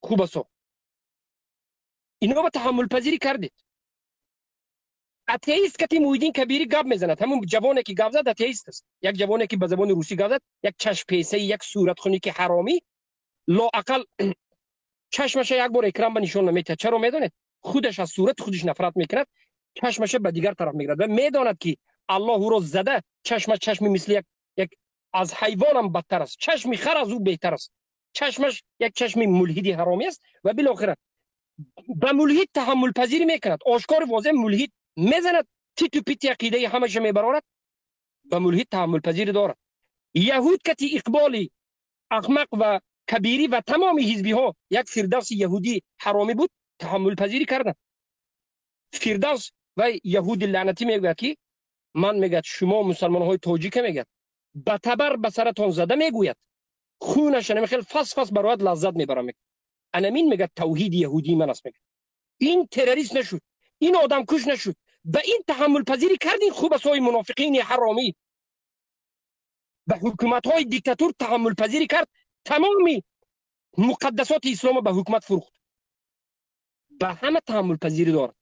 خوب بسا اینو با تحمل پذیری کردید. اتئیست کتی مویدین کبیری گپ میزند، همون جوانی که گپ زد اتئیست است. یک جوانی که به زبان روسی گپ زد، یک چشم پیسه، یک صورت خونی که حرامی، لااقل چشمش یک بار اکرام به نشون نمیده. چرا میدونید؟ خودش از صورت خودش نفرت میکند، چشمش به دیگر طرف میگیرد و میداند که الله او را زده. چشمش چشمی مثل یک از حیوان هم بدتر است، چشمی خر از او بهتر است. چشمش یک چشمی ملحدی حرامی است و بالاخره به ملحد تحمل پذیری میکند. آشکار واضح ملحد میزند، تیتو پیتی عقیده همش میبرارد، به ملحد تحمل پذیری دارد. یهود کتی اقبالی احمق و کبیری و تمام حزبی ها یک فردوس یهودی حرامی بود، تحمل پذیری کردن. فردوس و یهود لعنتی میگه که من میگه شما مسلمان های تاجیک میگه بتبر به سرتون زده میگوید خونش نمیخیل فس فس برات لذت میبرم میگه انمین میگه توحید یهودی من است میگه این تروریست نشد این آدم کش نشد به این تحمل پذیری کردین خوب است های منافقین حرامی به حکومت های دیکتاتور تحمل پذیری کرد تمامی مقدسات اسلام به حکومت فروخت به همه تحمل پذیری دارد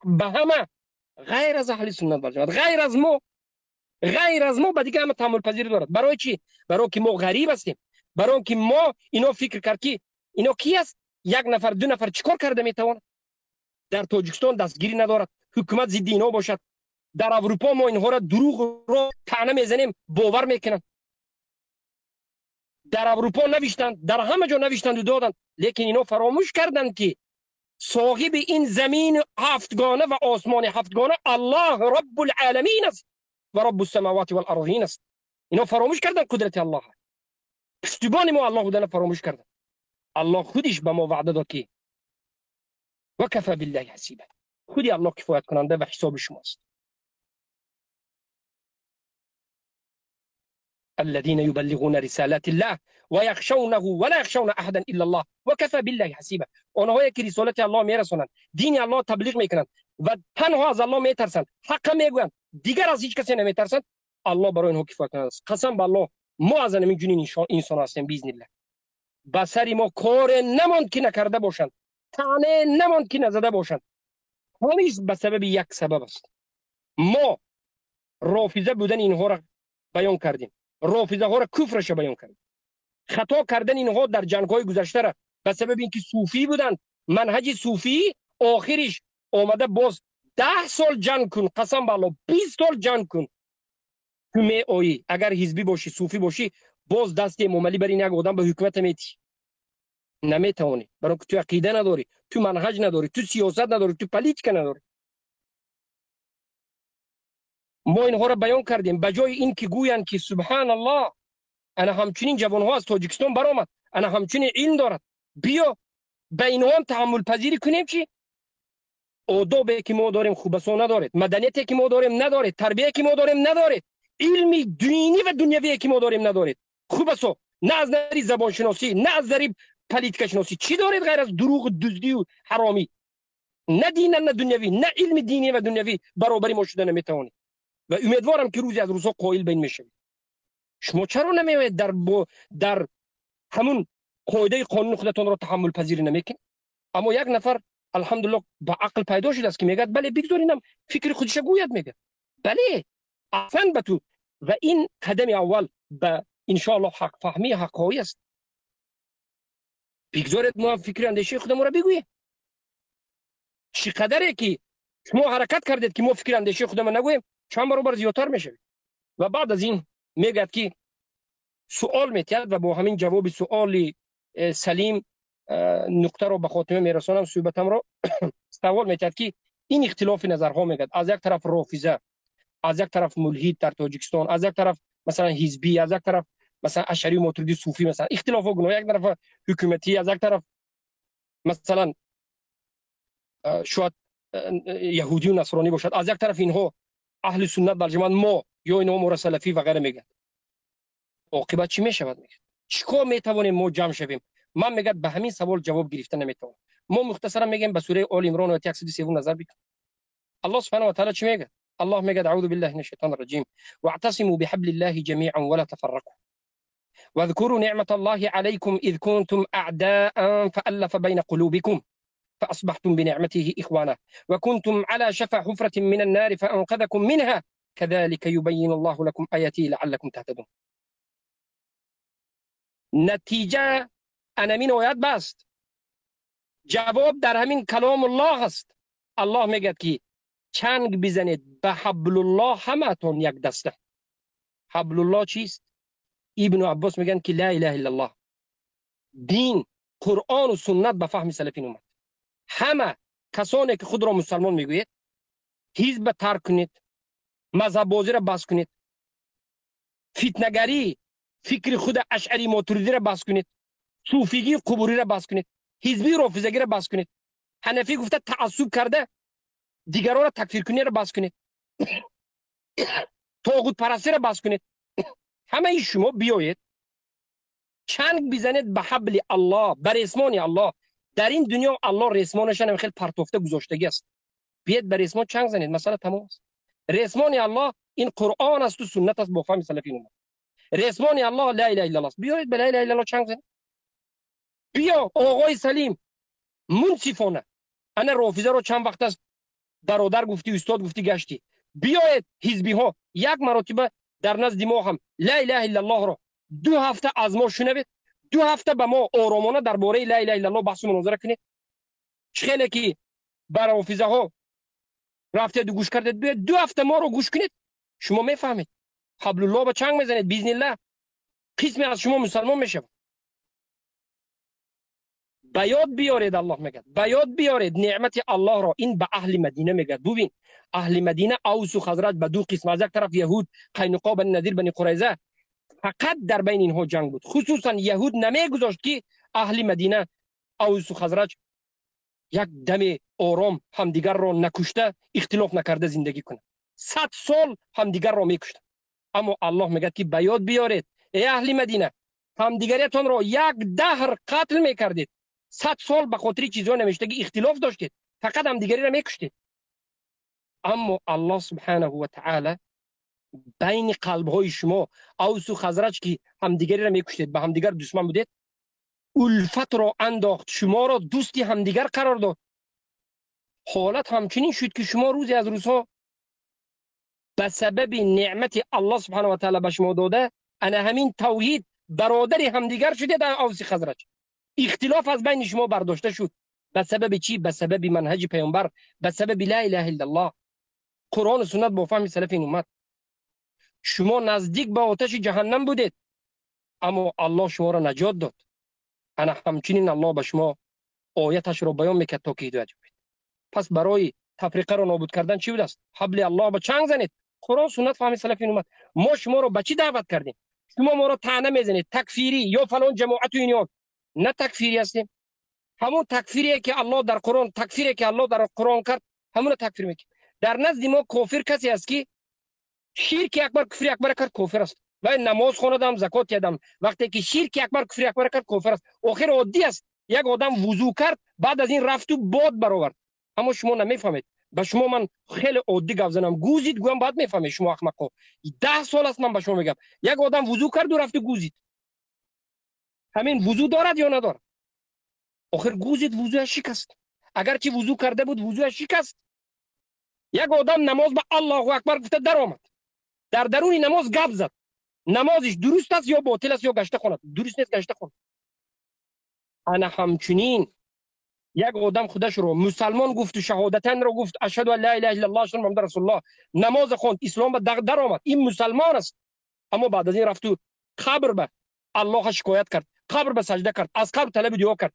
به همه غیر از اهل سنت و جماعت غیر از ما به دیگه همه تحمل پذیری دارد. برای چی؟ برای که ما غریب هستیم، برای که ما اینا فکر کرد که اینا کی است؟ یک نفر دو نفر چیکار کرده میتواند؟ در تاجیکستان دستگیری ندارد، حکومت ضد اینا باشد. در اروپا ما اینها را دروغ را طعنه میزنیم باور میکنن. در اروپا نوشتند، در همه جا نوشتند و دادند، لیکن اینا فراموش کردند که صاحب این زمین هفتگانه و آسمان هفتگانه الله رب العالمین است و رب السماوات والارضین است. اینا فراموش کردن قدرت الله. پشتیبان ما الله بودن فراموش کردن. الله خودش به ما وعده داد که و کفى بالله حسیبا، خودی الله کفایت کننده و حساب شماست. الذين يبلغون رسالات الله ويخشونه ولا يخشون احدا الا الله وكفى بالله حسيبا. اونهایی که رسالت الله میرسونند، دین الله تبلیغ میکنند و تنها از الله میترسند، حق میگویند، دیگر از هیچ کسی نمیترسند، الله برای اینها کفایت کننده است. قسم به الله ما از همین جنین انسان هستیم باذن الله. بسری ما کار نماند که نکرده باشند، طعنه نماند که نزده باشند. همین به سبب یک سبب است. ما رافضه بودن اینها را بیان کردیم، رافضه ها را کفرش بیان کردیم. خطا کردن اینها در جنگ های گذشته را به سبب اینکه صوفی بودند، منهج صوفی آخرش آمده باز 10 سال جنگ کن، قسم به الله 20 سال جنگ کن، تو می آیی اگر حزبی باشی صوفی باشی باز دست موملی بر این یک آدم به حکومت میتی نمیتوانی، برای که تو عقیده نداری، تو منهج نداری، تو سیاست نداری، تو پالیتیک نداری. ما اینها را بیان کردیم بجای این که گویند که سبحان الله انا همچنین جوان ها از تاجیکستان برآمد، انا همچنین علم دارد، بیا به اینها هم تحمل پذیری کنیم که آدابی که ما داریم خوبسا ندارید، مدنیتی که ما داریم ندارید، تربیتی که ما داریم ندارید، علم دینی و دنیوی که ما داریم ندارید. خوبسا نه از نظر زبان شناسی، نه از نظر پالیتیک شناسی چی دارید غیر از دروغ، دزدی و حرامی؟ نه دین نه دنیوی، نه علم دینی و دنیوی برابری ما شده نمیتوانید. و امیدوارم که روزی از روزها قائل بین میشوید. شما چرا نمیوید در همون قاعده قانون خودتون را تحمل پذیری نمیکنید؟ اما یک نفر الحمدلله با عقل پیدا شده است که میگه بله بگذارینم فکر خودش گوید، میگه بله اصلا به تو. و این قدم اول به ان شاء الله حق فهمی حقایی است. بگذارید ما فکر اندیشه خودمون را بگوییم. چقدره که شما حرکت کردید که ما فکر اندیشه خودمون نگوییم، چند برابر زیادتر میشه. و بعد از این میگه که سوال میتید و با همین جواب سوال سلیم نقطه رو به خاتمه میرسونم صحبتم رو. سوال میتید که این اختلاف نظرها میگه از یک طرف رافضه، از یک طرف ملحد در تاجیکستان، از یک طرف مثلا حزبی، از یک طرف مثلا اشعری ماتریدی صوفی، مثلا اختلاف گونه، یک طرف حکومتی، از یک طرف مثلا شاید یهودی و نصرانی باشد، از یک طرف اینها اهل سنت و جماعت ما یا اینها مورا سلفی و غیره میگن. عاقبت چی میشود؟ میگه چیکار میتوانیم ما جمع شویم؟ من میگم به همین سوال جواب گرفتن نمیتونم. ما مختصرا میگیم به سوره آل عمران و 133 نظر بکن. الله سبحانه و تعالی چی میگه؟ الله میگه اعوذ بالله من الشیطان الرجیم واعتصموا بحبل الله جميعا ولا تفرقوا واذكروا نعمة الله عليكم إذ كنتم أعداء فألف بين قلوبكم فأصبحتم بنعمته إخوانا وكنتم على شفا حفرة من النار فأنقذكم منها كذلك يبين الله لكم آياته لعلكم تهتدون. نتیجه انمین آیت بست، جواب در همین کلام الله هست. الله میگه که چنگ بزنید به حبل الله همتون یک دسته. حبل الله چیست؟ ابن عباس میگن که لا اله الا الله، دین، قرآن و سنت به فهم سلفین اومد. همه کسانی که خود را مسلمان میگوید حزب ترک کنید، مذهب بازی را بس کنید، فتنگری فکر خود اشعری ماتریدی را بس کنید، صوفیگی قبوری را بس کنید، حزبی رافضگی را بس کنید. حنفی گفته تعصب کرده دیگران را تکفیر کنی را بس کنید. طاغوت پرستی را بس کنید. همه شما بیایید چنگ بزنید به حبل الله، بر ریسمان الله. در این دنیا الله ریسمانش هم خیلی پرتوفته گذاشتگی است. بیاید بر ریسمان چنگ زنید، مسئله تمام است. ریسمان الله این قرآن است و سنت است با فهم سلفی اومد. ریسمان الله لا اله الا الله است. بیایید به لا اله الا الله چنگ زنید. بیا آقای سلیم منصفانه، انا رافضه رو چند وقت است برادر گفتی، استاد گفتی، گشتی. بیایید حزبی ها یک مرتبه در نزد ما هم لا اله الا الله رو 2 هفته از ما شنوید، 2 هفته به ما آرامانه درباره لا اله الا الله بحث و مناظره کنید. خیلی که بر رافضه ها رفته گوش کردید، بیاید 2 هفته ما رو گوش کنید، شما میفهمید. حبل الله به چنگ میزنید، باذن الله قسمی از شما مسلمان میشه. به یاد بیارید، الله میگه به یاد بیارید نعمت الله را. این به اهل مدینه میگه. ببین اهل مدینه اوس و خزرج به 2 قسم، از یک طرف یهود قینقاع بن نذیر بن قریظه، فقط در بین اینها جنگ بود. خصوصا یهود نمیگذاشت که اهل مدینه اوس و خزرج یک دم آرام همدیگر را نکشته اختلاف نکرده زندگی کنه. 100 سال همدیگر را میکشته. اما الله میگه که به یاد بیارید ای اهل مدینه، همدیگریتان را یک دهر قتل میکردید، 100 سال به خاطر چیزا نمیشتگی اختلاف داشتید، فقط همدیگری را میکشتید. اما الله سبحانه و تعالی بین قلب های شما اوس و خزرج که همدیگری را میکشتید، به همدیگر دشمن بودید، الفت را انداخت، شما را دوستی همدیگر قرار داد. حالت همچنین شد که شما روزی از روزها به سبب نعمت الله سبحانه و تعالی به شما داده، انا همین توحید برادر همدیگر شده در اوس خزرج. اختلاف از بین شما برداشته شد. به سبب چی؟ به سبب منهج پیامبر، به سبب لا اله الا الله، قرآن و سنت با فهم سلف این امت. شما نزدیک به آتش جهنم بودید، اما الله شما را نجات داد. انا همچنین الله به شما آیتش را بیان میکرد تا که هدایت یابید. پس برای تفریقه را نابود کردن چی بود است؟ حبل الله به چنگ زنید. قرآن سنت فهم سلف این امت. ما شما را به چی دعوت کردیم؟ شما ما را طعنه میزنید تکفیری یا فلان جماعت و اینان. نه تکفیری هستیم. همون تکفیری که الله در قرآن، تکفیری که الله در قرآن کرد، همون تکفیر میکنیم. در نزد ما کافر کسی است که شرک اکبر کفر اکبر کرد، کافر است. و نماز خواندم، زکات دادم، وقتی که شرک اکبر کفر اکبر کرد، کافر است. آخر عادی است، یک آدم وضو کرد بعد از این رفت و باد برآورد. اما شما نمیفهمید. به شما من خیلی عادی گپ زنم، گوزید گویم بعد میفهمید شما احمقا. 10 سال است من به شما میگم، یک آدم وضو کرد و رفت و گوزید. همین وضو دارد یا ندارد؟ آخر گوزید وضوش شکست. اگر چی وضو کرده بود وضوش شکست. یک آدم نماز به الله اکبر گفته در آمد، در درون نماز گپ زد، نمازش درست است یا باطل است یا گشته خواند؟ درست نیست، گشته خواند. انا همچنین یک آدم خودش رو مسلمان گفت و شهادتن رو گفت، اشهد ان لا اله الا الله اشهد محمد رسول الله، نماز خواند، اسلام به در آمد، این مسلمان است. اما بعد از این رفت و قبر به الله شکایت کرد، قبر به سجده کرد، از قبر طلب دعا کرد،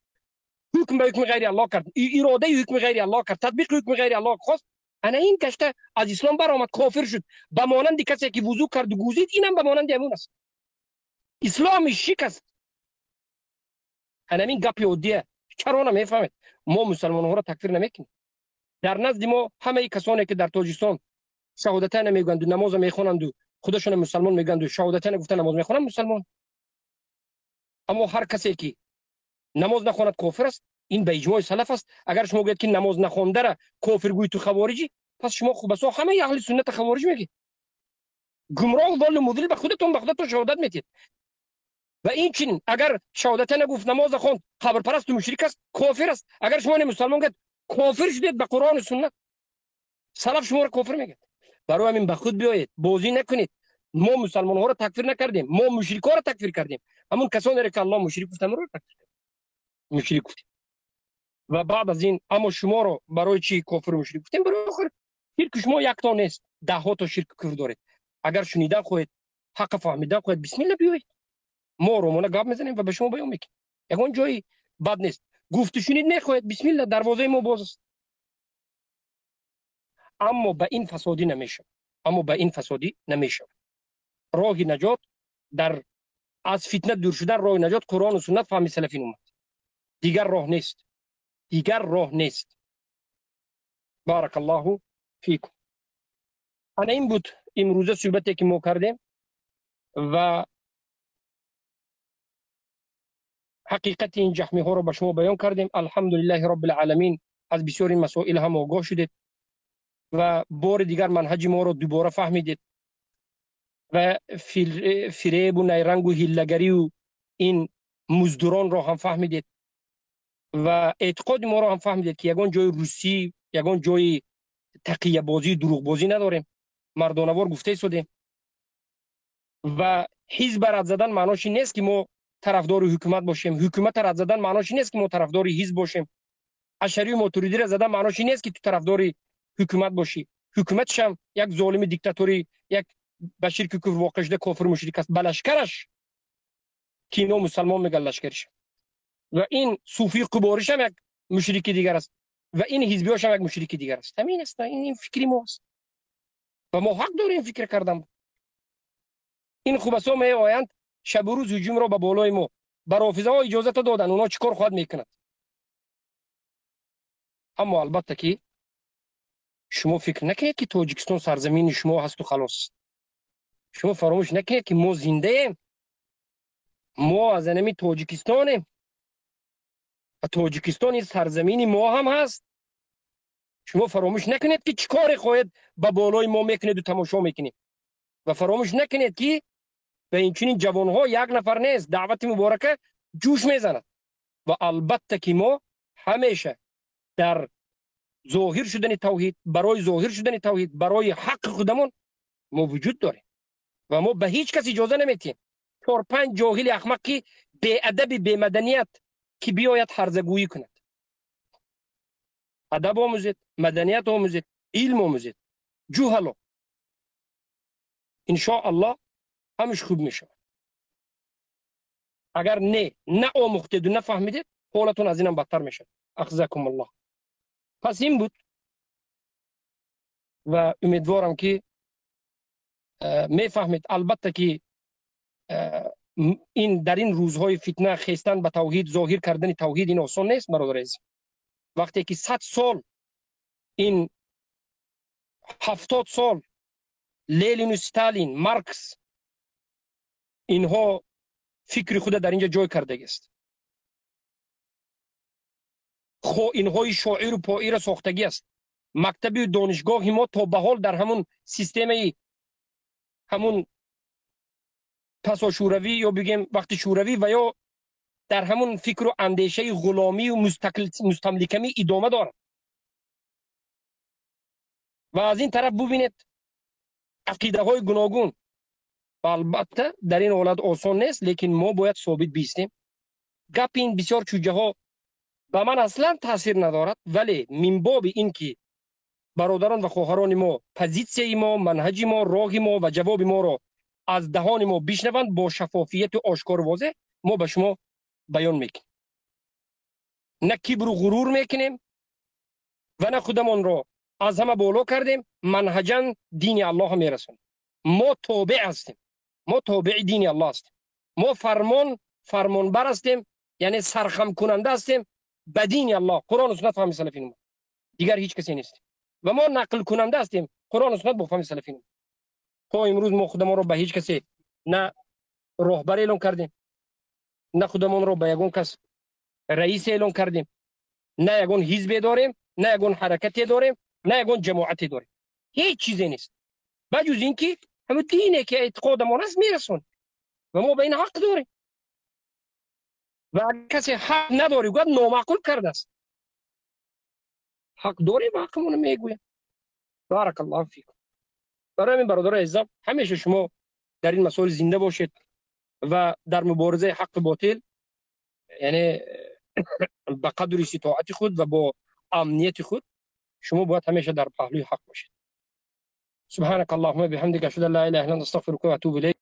حکم به حکم غیر الله کرد، اراده حکم غیر الله کرد، تطبیق حکم غیر الله خواست. انا این گشته از اسلام برآمد، کافر شد. به مانند کسی که وضو کرد و گوزید، اینم به مانند همون است. اسلام شکست. انا این گپ عادیه، چرا نمیفهمید؟ ما مسلمان ها را تکفیر نمیکنیم. در نزد ما همه کسانی که در تاجیکستان شهادتین میگویند و نماز میخوانند و خودشون مسلمان میگویند و شهادتین گفته نماز میخوانند، مسلمان. اما هر کسی که نماز نخواند کافر است. این به اجماع سلف است. اگر شما بگید که نماز نخوانده را کافر گویید تو خوارجی، پس شما خوب است همه اهل سنت خوارج میگید. گمراه و مضل به خودتون شهادت میدید. و این چنین اگر شهادت نگفت نماز خواند قبر پرست و مشرک است، کافر است. اگر شما مسلمان گید کافر شدید به قرآن و سنت. سلف شما را کافر میگید. برای همین به خود بیایید، بازی نکنید. ما مسلمان ها را تکفیر نکردیم، ما مشرک ها را تکفیر کردیم. همون کسانی را که الله مشرک گفت رو تکفیر کردیم، مشرک گفتیم. و بعد از این اما شما رو برای چی کافر و مشرک گفتیم؟ برای آخر شرک شما یک تا نیست، 10 تا شرک کفر دارید. اگر شنیدن خواهید، حق فهمیدن خواهید، بسم الله بیایید. ما رو گپ میزنیم و به شما بیان میکنیم. یگان جایی بد نیست. گفت شنید نخواهید، بسم الله، دروازه ما باز است. اما به این فسادی نمیشه. راه نجات در از فتنه دور شدن، راه نجات قرآن و سنت فهم سلفین اومد. دیگر راه نیست، دیگر راه نیست. بارک الله فیکم. انا این بود امروزه صحبتی که ما کردیم و حقیقت این جهمی ها رو به شما بیان کردیم. الحمدلله رب العالمین از بسیاری مسائل هم آگاه شدید و بار دیگر منهج ما رو دوباره فهمیدید و فریب و نیرنگ و هیلگری و این مزدوران رو هم فهمیدید و اعتقاد ما رو هم فهمیدید که یگان جای روسی، یگان جای تقیه بازی، دروغ بازی نداریم. مردانوار گفته شدیم و حزب رد زدن معناش این نیست که ما طرفدار حکومت باشیم. حکومت رد زدن معناش این نیست که ما طرفدار حزب باشیم. اشری و ماتوریدی را زدن معناش این نیست که تو طرفدار حکومت باشی. حکومتش هم یک ظالم دیکتاتوری، یک بشیر که کفر واقع شده کافر مشرک است. بلشکرش که اینا مسلمان میگن لشکرش و این صوفی قبارش هم یک مشرکی دیگر است و این حزبیاش هم یک مشرکی دیگر است. همین است، این فکری ماست و ما حق داریم فکر کردن. این خوب است می آیند شب و روز هجوم را به بالای ما بر حافظه ها اجازه دادن، اونا چیکار خواهد میکند. اما البته که شما فکر نکنید که تاجیکستان سرزمین شما هست و خلاص. شما فراموش نکنید که ما زنده ایم، ما از انمی تاجیکستانیم و تاجیکستان این سرزمین ما هم هست. شما فراموش نکنید که چیکار خواهد به بالای ما میکنید و تماشا میکنید و فراموش نکنید که به این چنین جوانها یک نفر نیست، دعوت مبارکه جوش میزند و البته که ما همیشه در ظاهر شدن توحید، برای ظاهر شدن توحید، برای حق خودمون ما وجود داریم و ما به هیچ کس اجازه نمیدیم 4-5 جاهل احمق که بی ادب بی مدنیت که بیاید هرزگویی کند. ادب آموزید، مدنیت آموزید، علم آموزید. جوهلا ان شاء الله همش خوب میشه. اگر نه آموختید و نفهمیدید حالتون از اینم بدتر میشه. اخزاکم الله. پس این بود و امیدوارم که میفهمید. البته که این در این روزهای فتنه خیستن به توحید، ظاهر کردن توحید این آسان نیست برادر عزیز. وقتی که 100 سال این 70 سال لنین و استالین، مارکس اینها فکر خود در اینجا جای کرده است. خو اینهای شاعر و پائر ساختگی است. مکتبی و دانشگاه ما تا به حال در همون سیستم همون پسا شوروی یا بگیم وقت شوروی و یا در همون فکر و اندیشه غلامی و مستملکمی ادامه دارد. و از این طرف ببینید عقیده های گوناگون. البته در این حالت آسان نیست، لیکن ما باید ثابت بیستیم. گپ این بسیار چوجه ها به من اصلا تاثیر ندارد، ولی من باب این که برادران و خواهران ما پوزیسیون ما، منهج ما، راه ما و جواب ما را از دهان ما بشنوند با شفافیت و آشکار واضح، ما به شما بیان میکنیم. نه کبر و غرور میکنیم و نه خودمان را از همه بالا کردیم. منهجاً دین الله هم میرسونیم. ما تابع هستیم، ما تابع دین الله هستیم. ما فرمانبر هستیم، یعنی سرخم کننده هستیم به دین الله، قرآن و سنت فهم سلفین ما. دیگر هیچ کسی نیست. و ما نقل کننده هستیم قرآن و سنت با فهم سلفین. تا امروز ما خودمان را به هیچ کسی نه راهبر اعلام کردیم، نه خودمان را به یگان کس رئیس اعلام کردیم، نه یگان حزب داریم، نه یگان حرکتی داریم، نه یگان جماعتی داریم. هیچ چیزی نیست بجز اینکه همون دینه که اعتقادمان است میرسون و ما به این حق داریم. و اگر کسی حق نداری گوید نامعقول کرده است. حق داریم و حقمون میگویم. بارک الله فیکم. برای من برادر عزیزم همیشه شما در این مسائل زنده باشید و در مبارزه حق باطل یعنی با قدر استطاعت خود و با امنیت خود شما باید همیشه در پهلوی حق باشید. سبحانك اللهم وبحمدك اشهد ان لا اله الا انت استغفرك واتوب اليك.